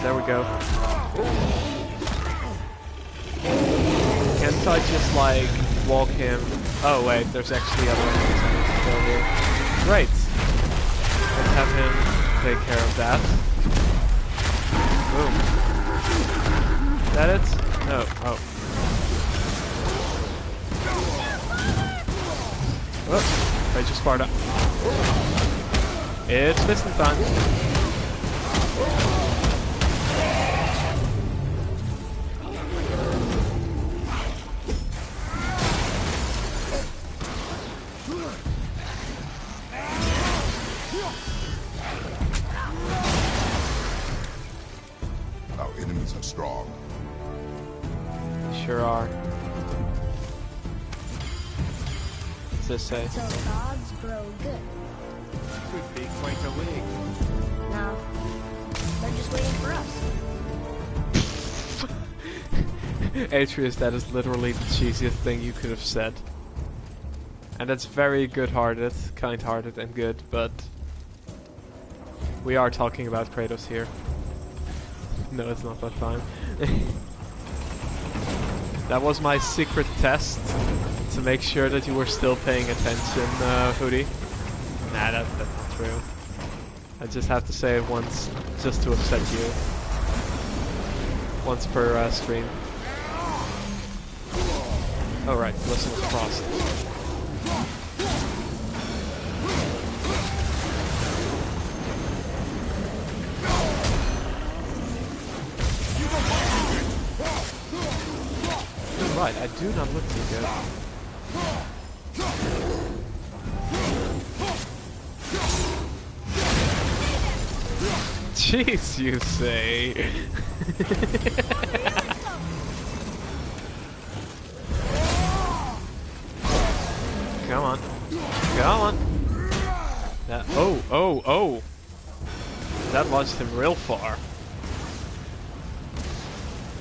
[SPEAKER 1] There we go. Can't I just like walk him? Oh wait, there's actually other enemies I need to kill here. Great. Let's have him take care of that. Boom. Is that it? No. Oh. Oh. Rage of Sparta. It's missing time.
[SPEAKER 4] Strong.
[SPEAKER 1] Sure are. What's this say?
[SPEAKER 2] So gods grow good.
[SPEAKER 3] Could be quite a league.
[SPEAKER 2] No. They're just waiting for us.
[SPEAKER 1] Atreus, that is literally the cheesiest thing you could have said. And that's very good-hearted, kind-hearted and good, but we are talking about Kratos here. No, it's not that time. That was my secret test to make sure that you were still paying attention, Hoodie. Nah, that's not true. I just have to say it once, just to upset you. Once per stream. Oh right, listen was crossed. right, I do not look too good. Jeez, you say. Come on. Come on. That, oh. That launched him real far.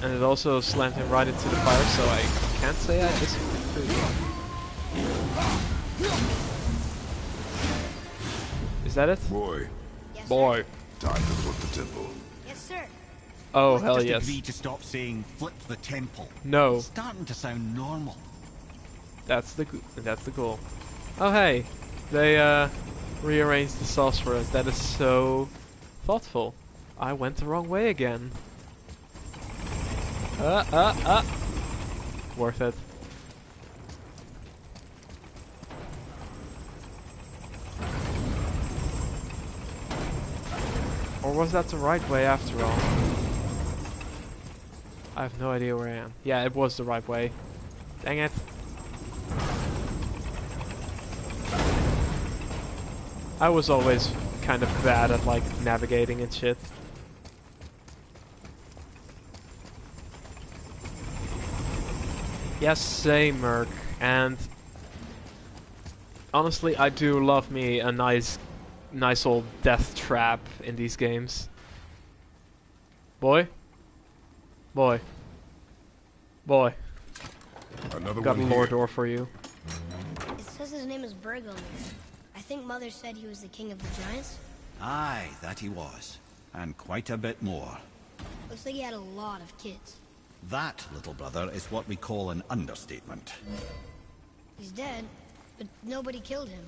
[SPEAKER 1] And it also slammed him right into the fire, so I can't say I disagree. Is that it?
[SPEAKER 4] Boy,
[SPEAKER 2] Yes,
[SPEAKER 1] Boy.
[SPEAKER 4] time to flip the temple.
[SPEAKER 2] Yes, sir.
[SPEAKER 1] Oh,
[SPEAKER 3] Let's
[SPEAKER 1] hell
[SPEAKER 3] just
[SPEAKER 1] yes.
[SPEAKER 3] agree to stop saying flip the temple.
[SPEAKER 1] No.
[SPEAKER 3] It's starting to sound normal.
[SPEAKER 1] That's the goal. Oh hey, they rearranged the sauce for us. That is so thoughtful. I went the wrong way again. Worth it. Or was that the right way after all? I have no idea where I am. Yeah, it was the right way. Dang it. I was always kind of bad at like navigating and shit. Yes, same, Merc. And honestly, I do love me a nice old death trap in these games. Boy. Boy. Boy.
[SPEAKER 4] Another
[SPEAKER 1] Got a
[SPEAKER 4] one
[SPEAKER 1] lore
[SPEAKER 4] here.
[SPEAKER 1] door for you.
[SPEAKER 2] It says his name is Bergomir. I think Mother said he was the king of the giants.
[SPEAKER 3] Aye, that he was. And quite a bit more.
[SPEAKER 2] Looks like he had a lot of kids.
[SPEAKER 3] That, little brother, is what we call an understatement.
[SPEAKER 2] He's dead, but nobody killed him.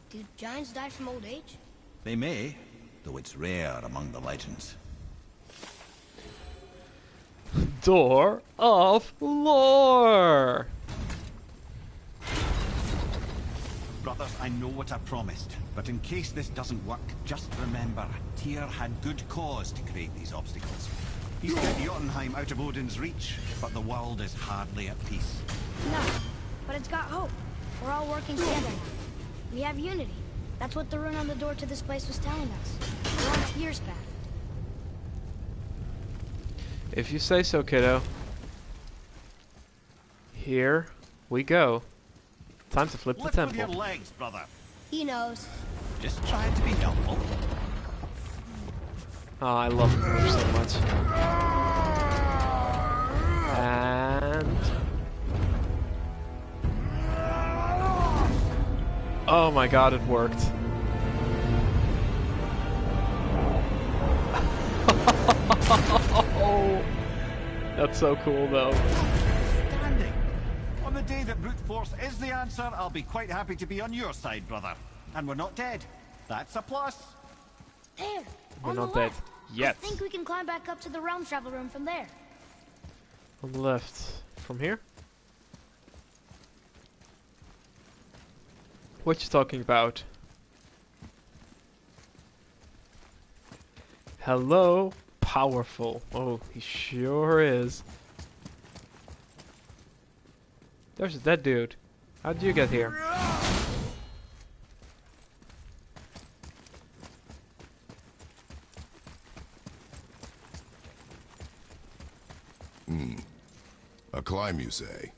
[SPEAKER 2] Do giants die from old age?
[SPEAKER 3] They may, though it's rare among the legends.
[SPEAKER 1] Door of lore.
[SPEAKER 3] Brothers, I know what I promised, but in case this doesn't work, just remember, Tyr had good cause to create these obstacles. He's kept Jotunheim out of Odin's reach, but the world is hardly at peace.
[SPEAKER 2] No, but it's got hope. We're all working together now. We have unity. That's what the rune on the door to this place was telling us. We're on Tyr's path.
[SPEAKER 1] If you say so, kiddo. Here we go. Time to flip the
[SPEAKER 3] Lift with
[SPEAKER 1] temple.
[SPEAKER 3] your legs, brother.
[SPEAKER 2] He knows.
[SPEAKER 3] Just trying to be helpful.
[SPEAKER 1] Oh, I love the move so much. And... oh my god, it worked. That's so cool though.
[SPEAKER 3] Standing. On the day that brute force is the answer, I'll be quite happy to be on your side, brother. And we're not dead. That's a plus.
[SPEAKER 2] There,
[SPEAKER 1] We're
[SPEAKER 2] on
[SPEAKER 1] not
[SPEAKER 2] the
[SPEAKER 1] dead
[SPEAKER 2] left.
[SPEAKER 1] yet.
[SPEAKER 2] I think we can climb back up to the realm travel room from there.
[SPEAKER 1] On the left. From here? What you talking about? Hello? Powerful. Oh, he sure is. There's a dead dude. How did you get here?
[SPEAKER 4] A climb, you say?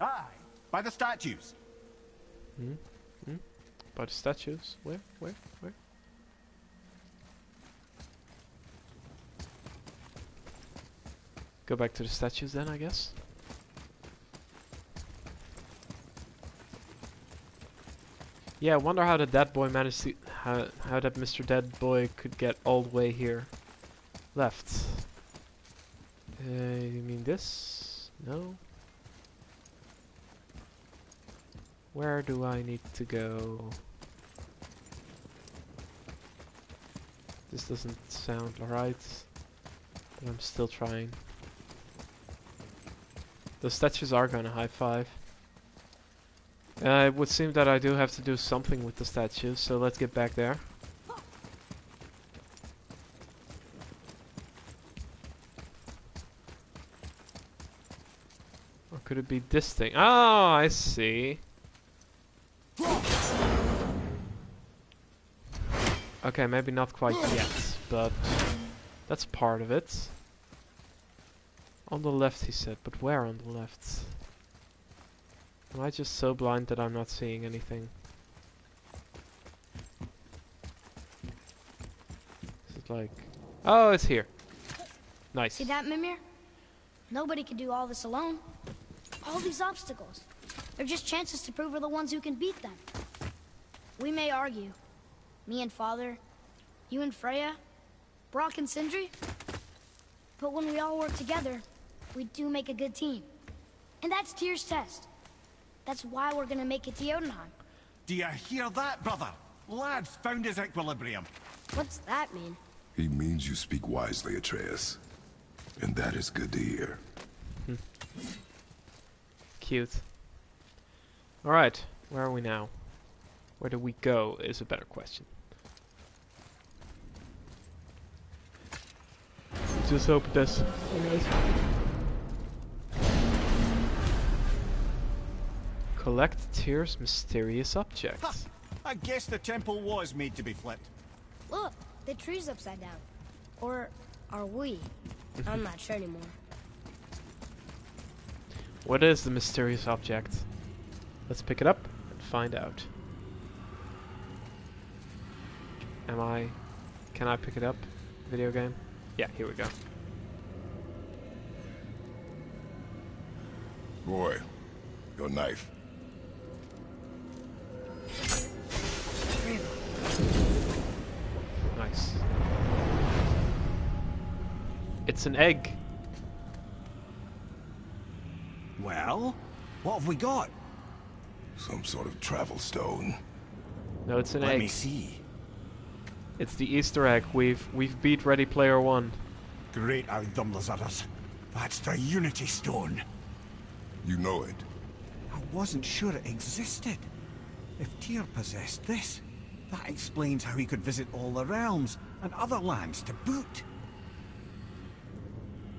[SPEAKER 3] Aye, by the statues.
[SPEAKER 1] By the statues? Where? Go back to the statues then, I guess. Yeah, I wonder how the dead boy managed to... how that Mr. Dead Boy could get all the way here. Left. You mean this? No? Where do I need to go? This doesn't sound right, but I'm still trying. The statues are gonna high five. It would seem that I do have to do something with the statues, so let's get back there. Or could it be this thing? Oh, I see. Okay, maybe not quite yet, but that's part of it. On the left, he said, but where on the left? Am I just so blind that I'm not seeing anything? Is it like... Oh, it's here. Nice.
[SPEAKER 2] See that, Mimir? Nobody can do all this alone. All these obstacles. They're just chances to prove we're the ones who can beat them. We may argue. Me and Father, you and Freya, Brock and Sindri. But when we all work together, we do make a good team. And that's Tyr's test. That's why we're gonna make it to Jotunheim.
[SPEAKER 3] Do you hear that, brother? Lad's found his equilibrium.
[SPEAKER 2] What's that mean?
[SPEAKER 4] He means you speak wisely, Atreus. And that is good to hear.
[SPEAKER 1] Cute. Alright, where are we now? Where do we go is a better question. Just hope it does. Collect Tyr's mysterious object.
[SPEAKER 3] Ha! I guess the temple was made to be flipped.
[SPEAKER 2] Look, the tree's upside down. Or are we? I'm not sure anymore.
[SPEAKER 1] What is the mysterious object? Let's pick it up and find out. Can I pick it up? Video game? Yeah, here we go.
[SPEAKER 4] Boy, your knife.
[SPEAKER 1] Nice. It's an egg.
[SPEAKER 3] Well, what have we got?
[SPEAKER 4] Some sort of travel stone.
[SPEAKER 1] No, it's an
[SPEAKER 3] Let
[SPEAKER 1] egg.
[SPEAKER 3] me see.
[SPEAKER 1] It's the Easter egg. We've beat Ready Player One.
[SPEAKER 3] Great out them lizards. That's the Unity Stone.
[SPEAKER 4] You know it.
[SPEAKER 3] I wasn't sure it existed. If Tyr possessed this, that explains how he could visit all the realms and other lands to boot.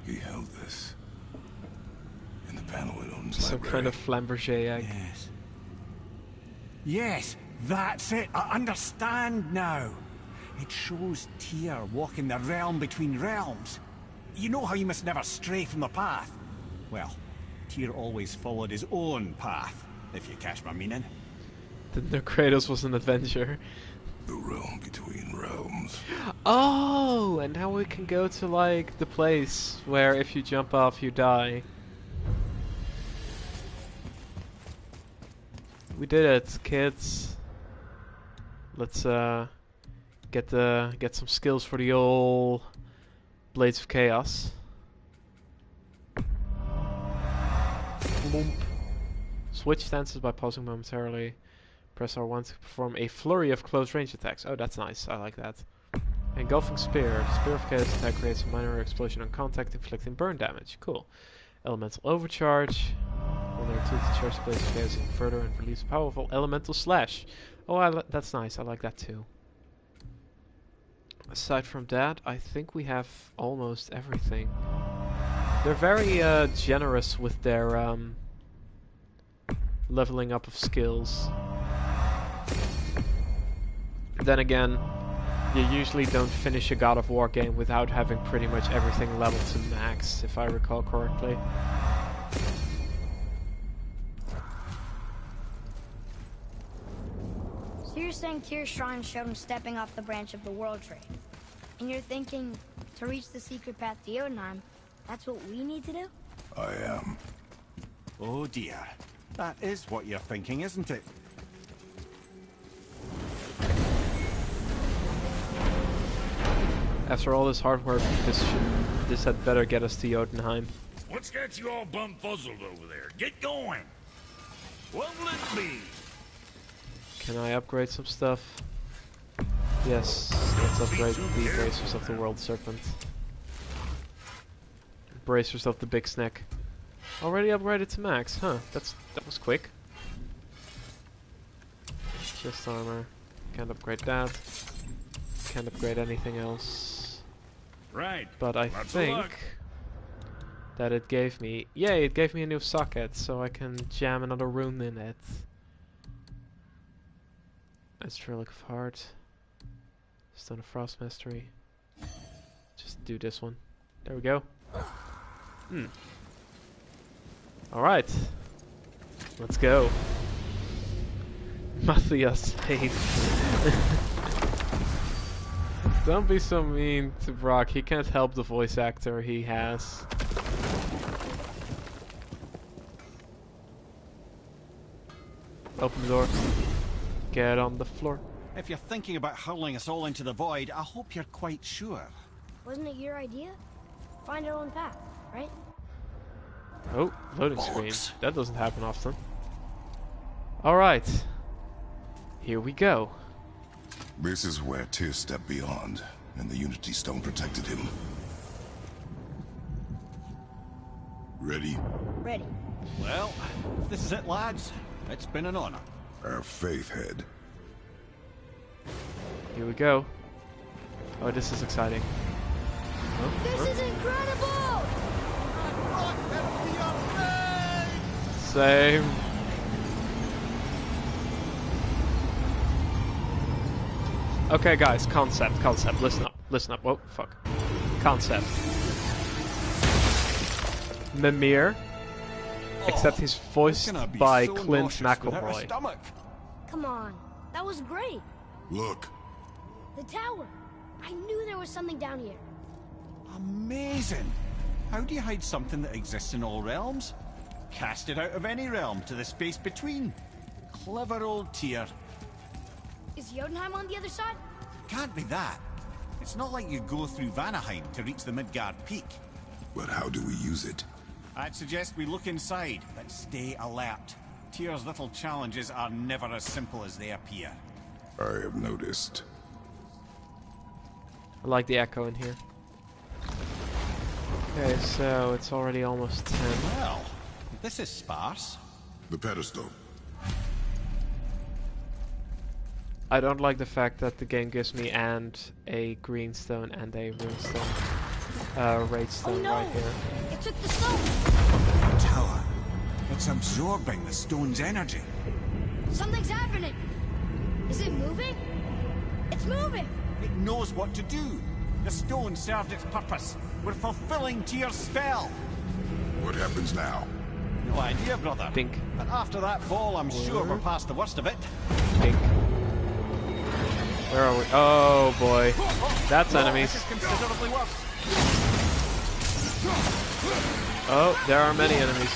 [SPEAKER 4] He held this in the panel in Odin's
[SPEAKER 1] Some
[SPEAKER 4] library.
[SPEAKER 1] kind of Fabergé egg.
[SPEAKER 3] Yes. Yes, that's it. I understand now. It shows Tyr walking the realm between realms. You know how you must never stray from the path? Well, Tyr always followed his own path, if you catch my meaning.
[SPEAKER 1] Didn't know Kratos was an adventurer.
[SPEAKER 4] The realm between realms.
[SPEAKER 1] Oh, and now we can go to like the place where if you jump off you die. We did it, kids. Let's get some skills for the old Blades of Chaos. Boom. Switch stances by pausing momentarily. Press R1 to perform a flurry of close range attacks. Oh, that's nice. I like that. Engulfing Spear. The Spear of Chaos attack creates a minor explosion on contact, inflicting burn damage. Cool. Elemental Overcharge. When there are two to charge the Blades of Chaos even further and release a powerful Elemental Slash. Oh, that's nice. I like that too. Aside from that, I think we have almost everything. They're very generous with their leveling up of skills. Then again, you usually don't finish a God of War game without having pretty much everything leveled to max, if I recall correctly.
[SPEAKER 2] So you're saying Tyr's shrine showed him stepping off the branch of the World Tree. And you're thinking, to reach the secret path to Jotunheim, that's what we need to do?
[SPEAKER 4] I am.
[SPEAKER 3] Oh dear. That is what you're thinking, isn't it?
[SPEAKER 1] After all this hard work, this had better get us to Jotunheim.
[SPEAKER 7] What's got you all bum-fuzzled over there? Get going! What'll it be?
[SPEAKER 1] Can I upgrade some stuff? Yes, let's upgrade the Bracers of the World Serpent. Bracers of the Big Snack. Already upgraded to max, huh? That was quick. Chest armor. Can't upgrade that. Can't upgrade anything else.
[SPEAKER 7] Right.
[SPEAKER 1] But I
[SPEAKER 7] Lots of
[SPEAKER 1] think
[SPEAKER 7] luck.
[SPEAKER 1] that it gave me. Yay, it gave me a new socket, so I can jam another rune in it. That's Relic of Heart. Stone of Frost Mastery. Just do this one. There we go. Alright. Let's go. Matthias hates. Don't be so mean to Brock. He can't help the voice actor he has. Open the door. Get on the floor.
[SPEAKER 3] If you're thinking about hurling us all into the void, I hope you're quite sure.
[SPEAKER 2] Wasn't it your idea? Find our own path, right?
[SPEAKER 1] Oh, loading screen. That doesn't happen often. Alright. Here we go.
[SPEAKER 4] This is where Tyr stepped beyond, and the Unity Stone protected him. Ready?
[SPEAKER 2] Ready.
[SPEAKER 3] Well, if this is it, lads. It's been an honor.
[SPEAKER 4] Our faith head.
[SPEAKER 1] Here we go. Oh, this is exciting.
[SPEAKER 2] This is incredible!
[SPEAKER 1] Same. Okay, guys, concept. Listen up. Oh, fuck. Concept. Mimir, except he's voiced by Clint McElroy.
[SPEAKER 2] Come on, that was great.
[SPEAKER 4] Look.
[SPEAKER 2] The tower. I knew there was something down here.
[SPEAKER 3] Amazing! How do you hide something that exists in all realms? Cast it out of any realm to the space between. Clever old Tyr.
[SPEAKER 2] Is Jotunheim on the other side?
[SPEAKER 3] Can't be that. It's not like you go through Vanaheim to reach the Midgard peak.
[SPEAKER 4] But how do we use it?
[SPEAKER 3] I'd suggest we look inside, but stay alert. Tyr's little challenges are never as simple as they appear.
[SPEAKER 4] I have noticed.
[SPEAKER 1] I like the echo in here. Okay, so it's already almost 10.
[SPEAKER 3] Well, this is sparse.
[SPEAKER 4] The pedestal.
[SPEAKER 1] I don't like the fact that the game gives me and a green stone and a rune stone. Rage stone right here.
[SPEAKER 2] It took the stone!
[SPEAKER 3] Tower. It's absorbing the stone's energy.
[SPEAKER 2] Something's happening! Is it moving? It's moving!
[SPEAKER 3] It knows what to do. The stone served its purpose. We're fulfilling Tyr's spell.
[SPEAKER 4] What happens now?
[SPEAKER 3] No idea, brother.
[SPEAKER 1] Think.
[SPEAKER 3] But after that fall, I'm sure we're past the worst of it.
[SPEAKER 1] Think. Where are we? Oh boy. That's enemies.
[SPEAKER 3] This is considerably worse.
[SPEAKER 1] Oh, there are many enemies.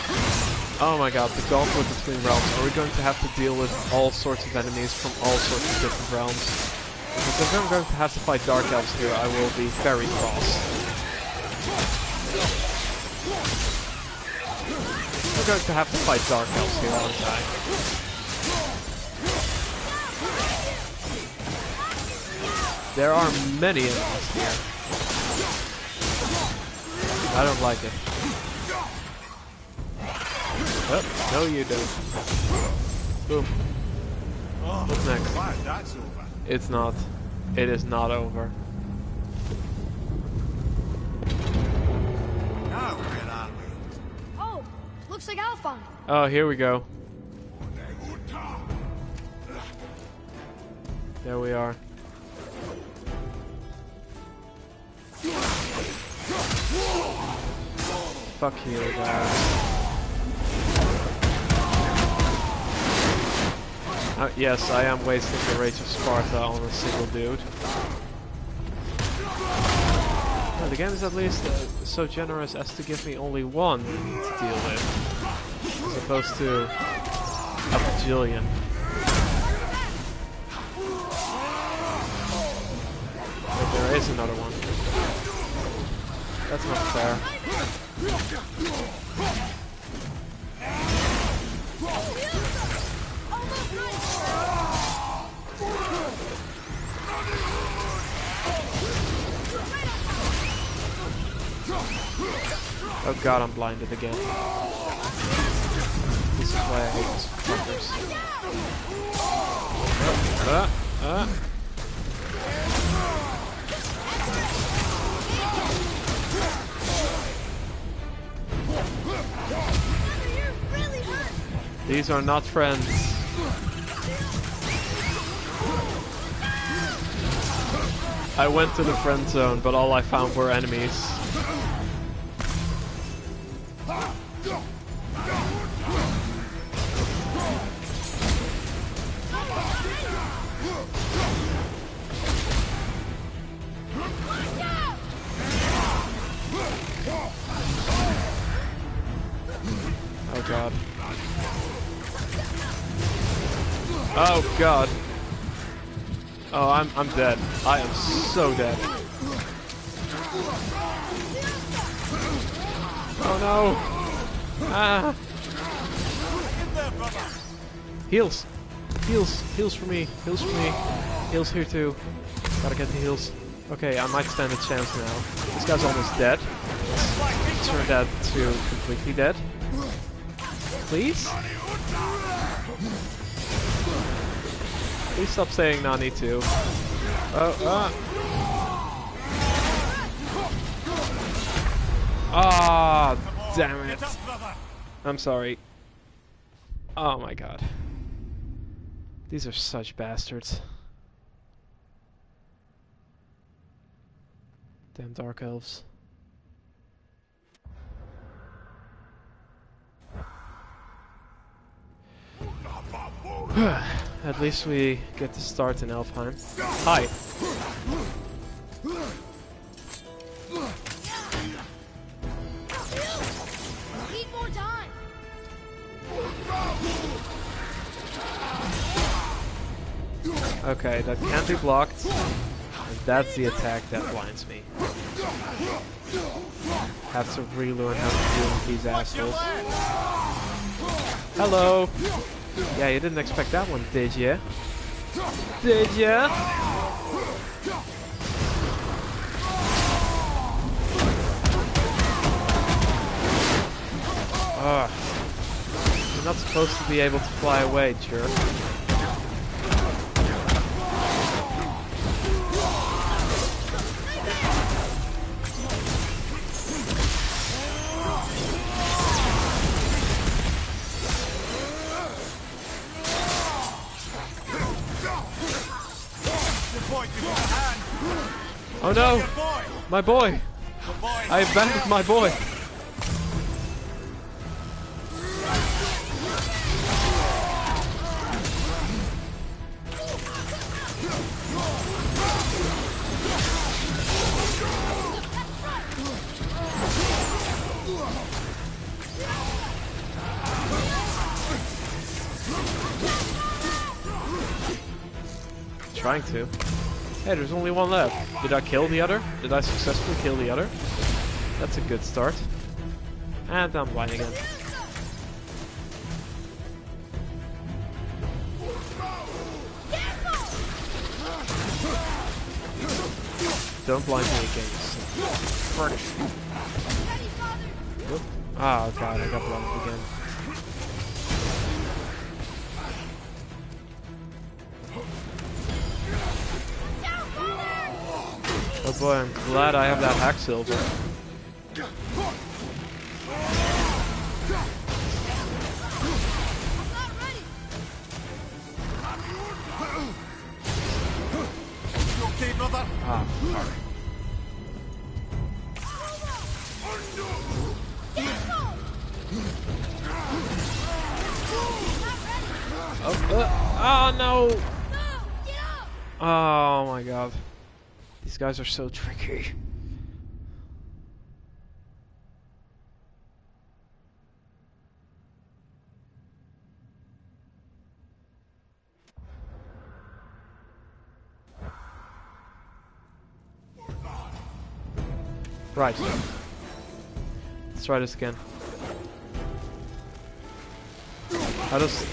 [SPEAKER 1] Oh my god, the gauntlet between realms. Are we going to have to deal with all sorts of enemies from all sorts of different realms? Because if I'm going to have to fight Dark Elves here, I will be very cross. I'm going to have to fight Dark Elves here, aren't I? There are many enemies here. I don't like it. Oh, no you don't. Boom. What's next?
[SPEAKER 3] Glad that's over.
[SPEAKER 1] It's not. It is not over.
[SPEAKER 3] Now, where are we?
[SPEAKER 2] Oh, looks like Alphon.
[SPEAKER 1] Oh, here we go. There we are. Fuck you, guys. Yes, I am wasting the Rage of Sparta on a single dude. Well, the game is at least so generous as to give me only one to deal with, as opposed to a bajillion. But there is another one. That's not fair. Oh god, I'm blinded again. This is why I hate these fuckers. These are not friends. I went to the friend zone, but all I found were enemies. Oh god. Oh god. Oh, I'm dead. I am so dead. Oh no! Ah! Heals! Heals! Heals for me! Heals for me! Heals here too. Gotta get the heals. Okay, I might stand a chance now. This guy's almost dead. Let's turn that to completely dead. Please? Please stop saying Nani too. Ah, damn it. I'm sorry. Oh my god. These are such bastards. Damn dark elves. At least we get to start in Helheim. Hi!
[SPEAKER 2] Need more time.
[SPEAKER 1] Okay, that can't be blocked. And that's the attack that blinds me. Have to relearn how to deal with these assholes. Hello! Yeah, you didn't expect that one, did ya? Did ya? Ugh. You're not supposed to be able to fly away, jerk. Oh no! My boy! I abandoned my boy! Trying to. Hey, there's only one left. Did I kill the other? Did I successfully kill the other? That's a good start. And I'm blind again. Don't blind me again. Whoop. Ah, oh god, I got blinded again. Oh boy, I'm glad I have that hack silver.
[SPEAKER 3] Okay, brother?
[SPEAKER 1] Ah. Oh no! Oh my god. These guys are so tricky. Right. Let's try this again. How does...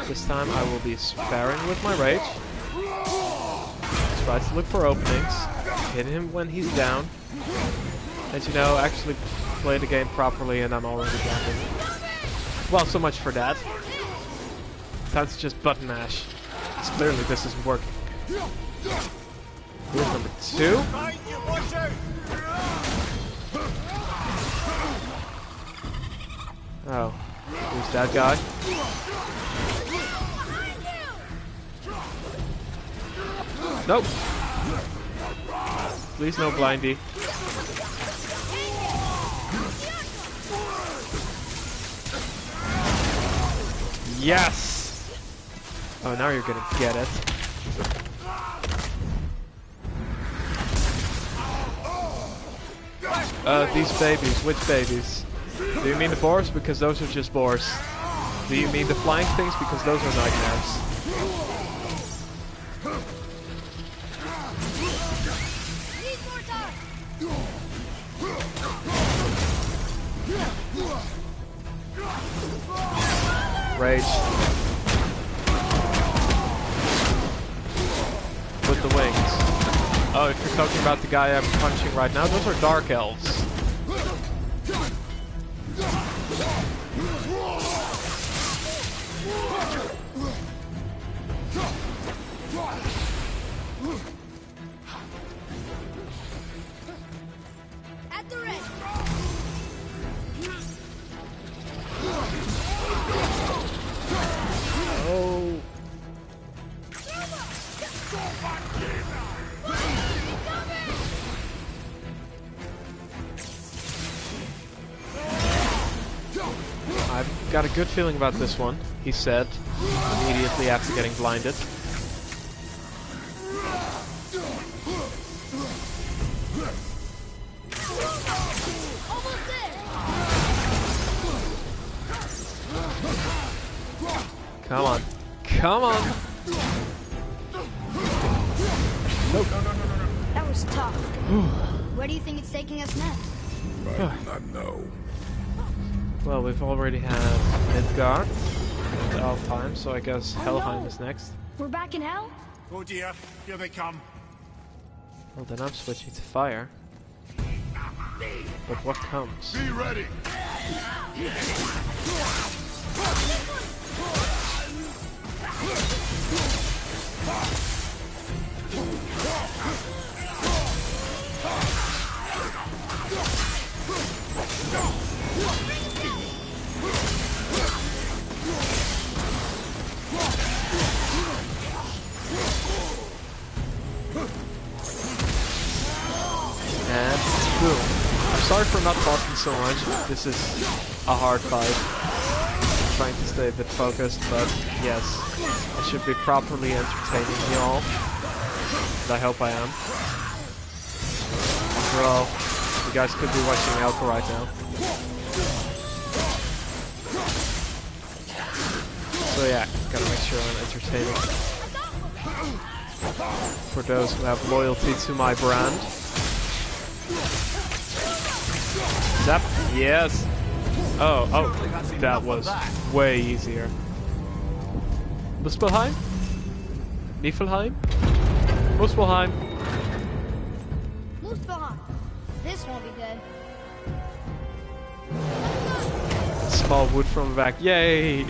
[SPEAKER 1] This time I will be sparing with my rage. Try to look for openings. Hit him when he's down. And you know, actually play the game properly and I'm already down. Well, so much for that. Time to just button mash. Because clearly this isn't working. Here's number 2. Oh, who's that guy? Nope. Please no blindy. Yes! Oh, now you're gonna get it. These babies, which babies? Do you mean the boars? Because those are just boars. Do you mean the flying things? Because those are nightmares. Rage. With the wings. Oh, if you're talking about the guy I'm punching right now, those are dark elves.
[SPEAKER 2] At the ready.
[SPEAKER 1] Oh. I've got a good feeling about this one, he said, immediately after getting blinded.
[SPEAKER 2] Almost there.
[SPEAKER 1] Come on. Come on! Nope.
[SPEAKER 2] That was tough. Where do you think it's taking us next?
[SPEAKER 4] I do not know.
[SPEAKER 1] Well, we've already had Midgard and Alfheim, so I guess Helheim is next.
[SPEAKER 2] We're back in hell?
[SPEAKER 7] Oh dear, here they come.
[SPEAKER 1] Well, then I'm switching to fire. But what comes?
[SPEAKER 4] Be ready!
[SPEAKER 1] And boom. I'm sorry for not talking so much. This is a hard fight. I'm trying to stay a bit focused, but yes, I should be properly entertaining you all. And I hope I am. After all, you guys could be watching Elko right now. So yeah, gotta make sure I'm entertaining. For those who have loyalty to my brand. Zap. Yes. Oh, that was way easier. Muspelheim? Niflheim? Muspelheim.
[SPEAKER 2] Muspelheim. This won't be good.
[SPEAKER 1] Small wood from the back. Yay!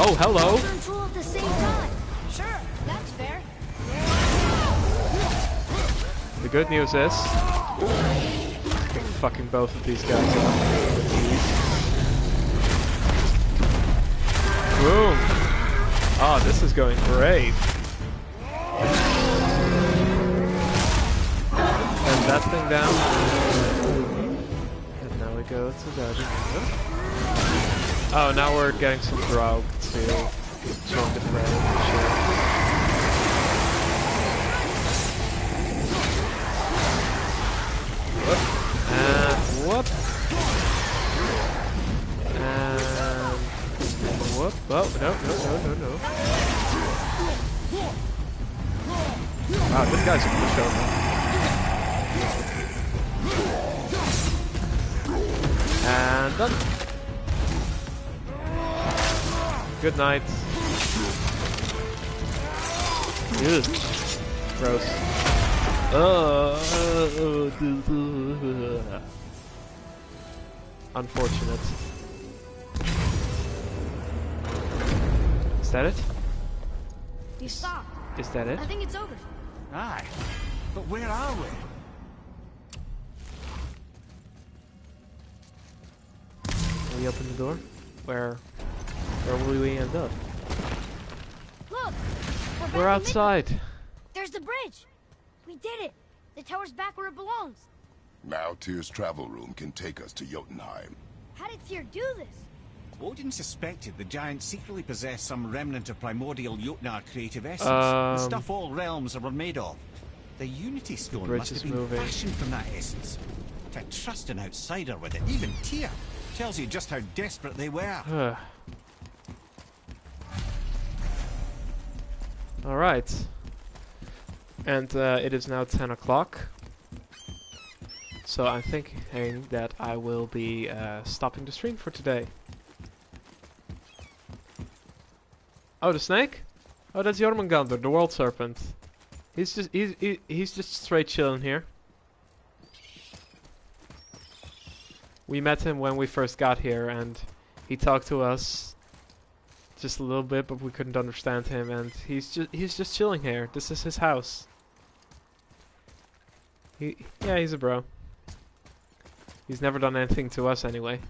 [SPEAKER 1] Oh, hello!
[SPEAKER 2] Turn tool at the same time. Sure, that's fair.
[SPEAKER 1] The good news is, I'm fucking both of these guys up. Boom! Oh, this is going great. And that thing down. And now we go to the other one. Oh, now we're getting some grog to join the fray. Sure. Whoop. And whoop. And whoop. Oh, no. Wow, this guy's a pushover. And done. Good night. Ugh. Gross. Unfortunate. Is that it?
[SPEAKER 2] You stopped.
[SPEAKER 1] Is that it?
[SPEAKER 2] I think it's over.
[SPEAKER 3] Aye, but where are we?
[SPEAKER 1] We open the door. Where will we end up?
[SPEAKER 2] Look!
[SPEAKER 1] We're outside.
[SPEAKER 2] There's the bridge! We did it! The tower's back where it belongs!
[SPEAKER 4] Now Tyr's travel room can take us to Jotunheim.
[SPEAKER 2] How did Tyr do this?
[SPEAKER 3] Odin suspected the giant secretly possessed some remnant of primordial Jotnar creative essence. The stuff all realms were made of. The Unity Stone
[SPEAKER 1] bridge
[SPEAKER 3] must have
[SPEAKER 1] is
[SPEAKER 3] been
[SPEAKER 1] moving.
[SPEAKER 3] fashioned from that essence. To trust an outsider with it, even Tyr, tells you just how desperate they were.
[SPEAKER 1] Alright. And it is now 10 o'clock. So I'm thinking that I will be stopping the stream for today. Oh, the snake? Oh, that's Jormungandr, the world serpent. He's just straight chilling here. We met him when we first got here, and he talked to us just a little bit, but we couldn't understand him. And he's just chilling here. This is his house. Yeah, he's a bro. He's never done anything to us anyway.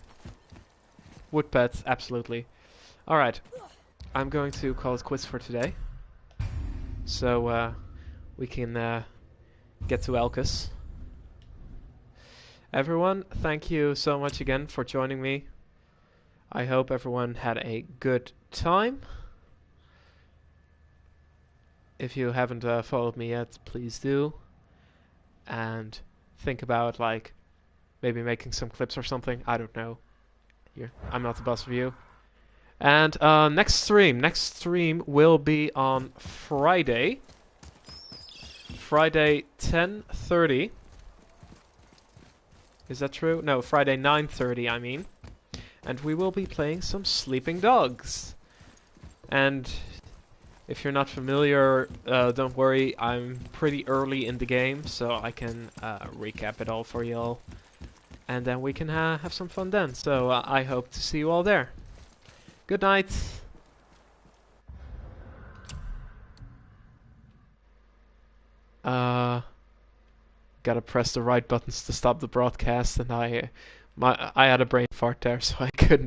[SPEAKER 1] Wood pets, absolutely. Alright. I'm going to call it quits for today. So, we can get to Elkus. Everyone, thank you so much again for joining me. I hope everyone had a good time. If you haven't followed me yet, please do. And think about, like, maybe making some clips or something. I don't know. I'm not the boss of you. And next stream will be on Friday. Friday 10:30. Is that true? No, Friday 9:30, I mean. And we will be playing some Sleeping Dogs. And if you're not familiar, don't worry, I'm pretty early in the game, so I can recap it all for you all. And then we can have some fun then. So I hope to see you all there. Good night. Gotta press the right buttons to stop the broadcast, and I had a brain fart there, so I couldn't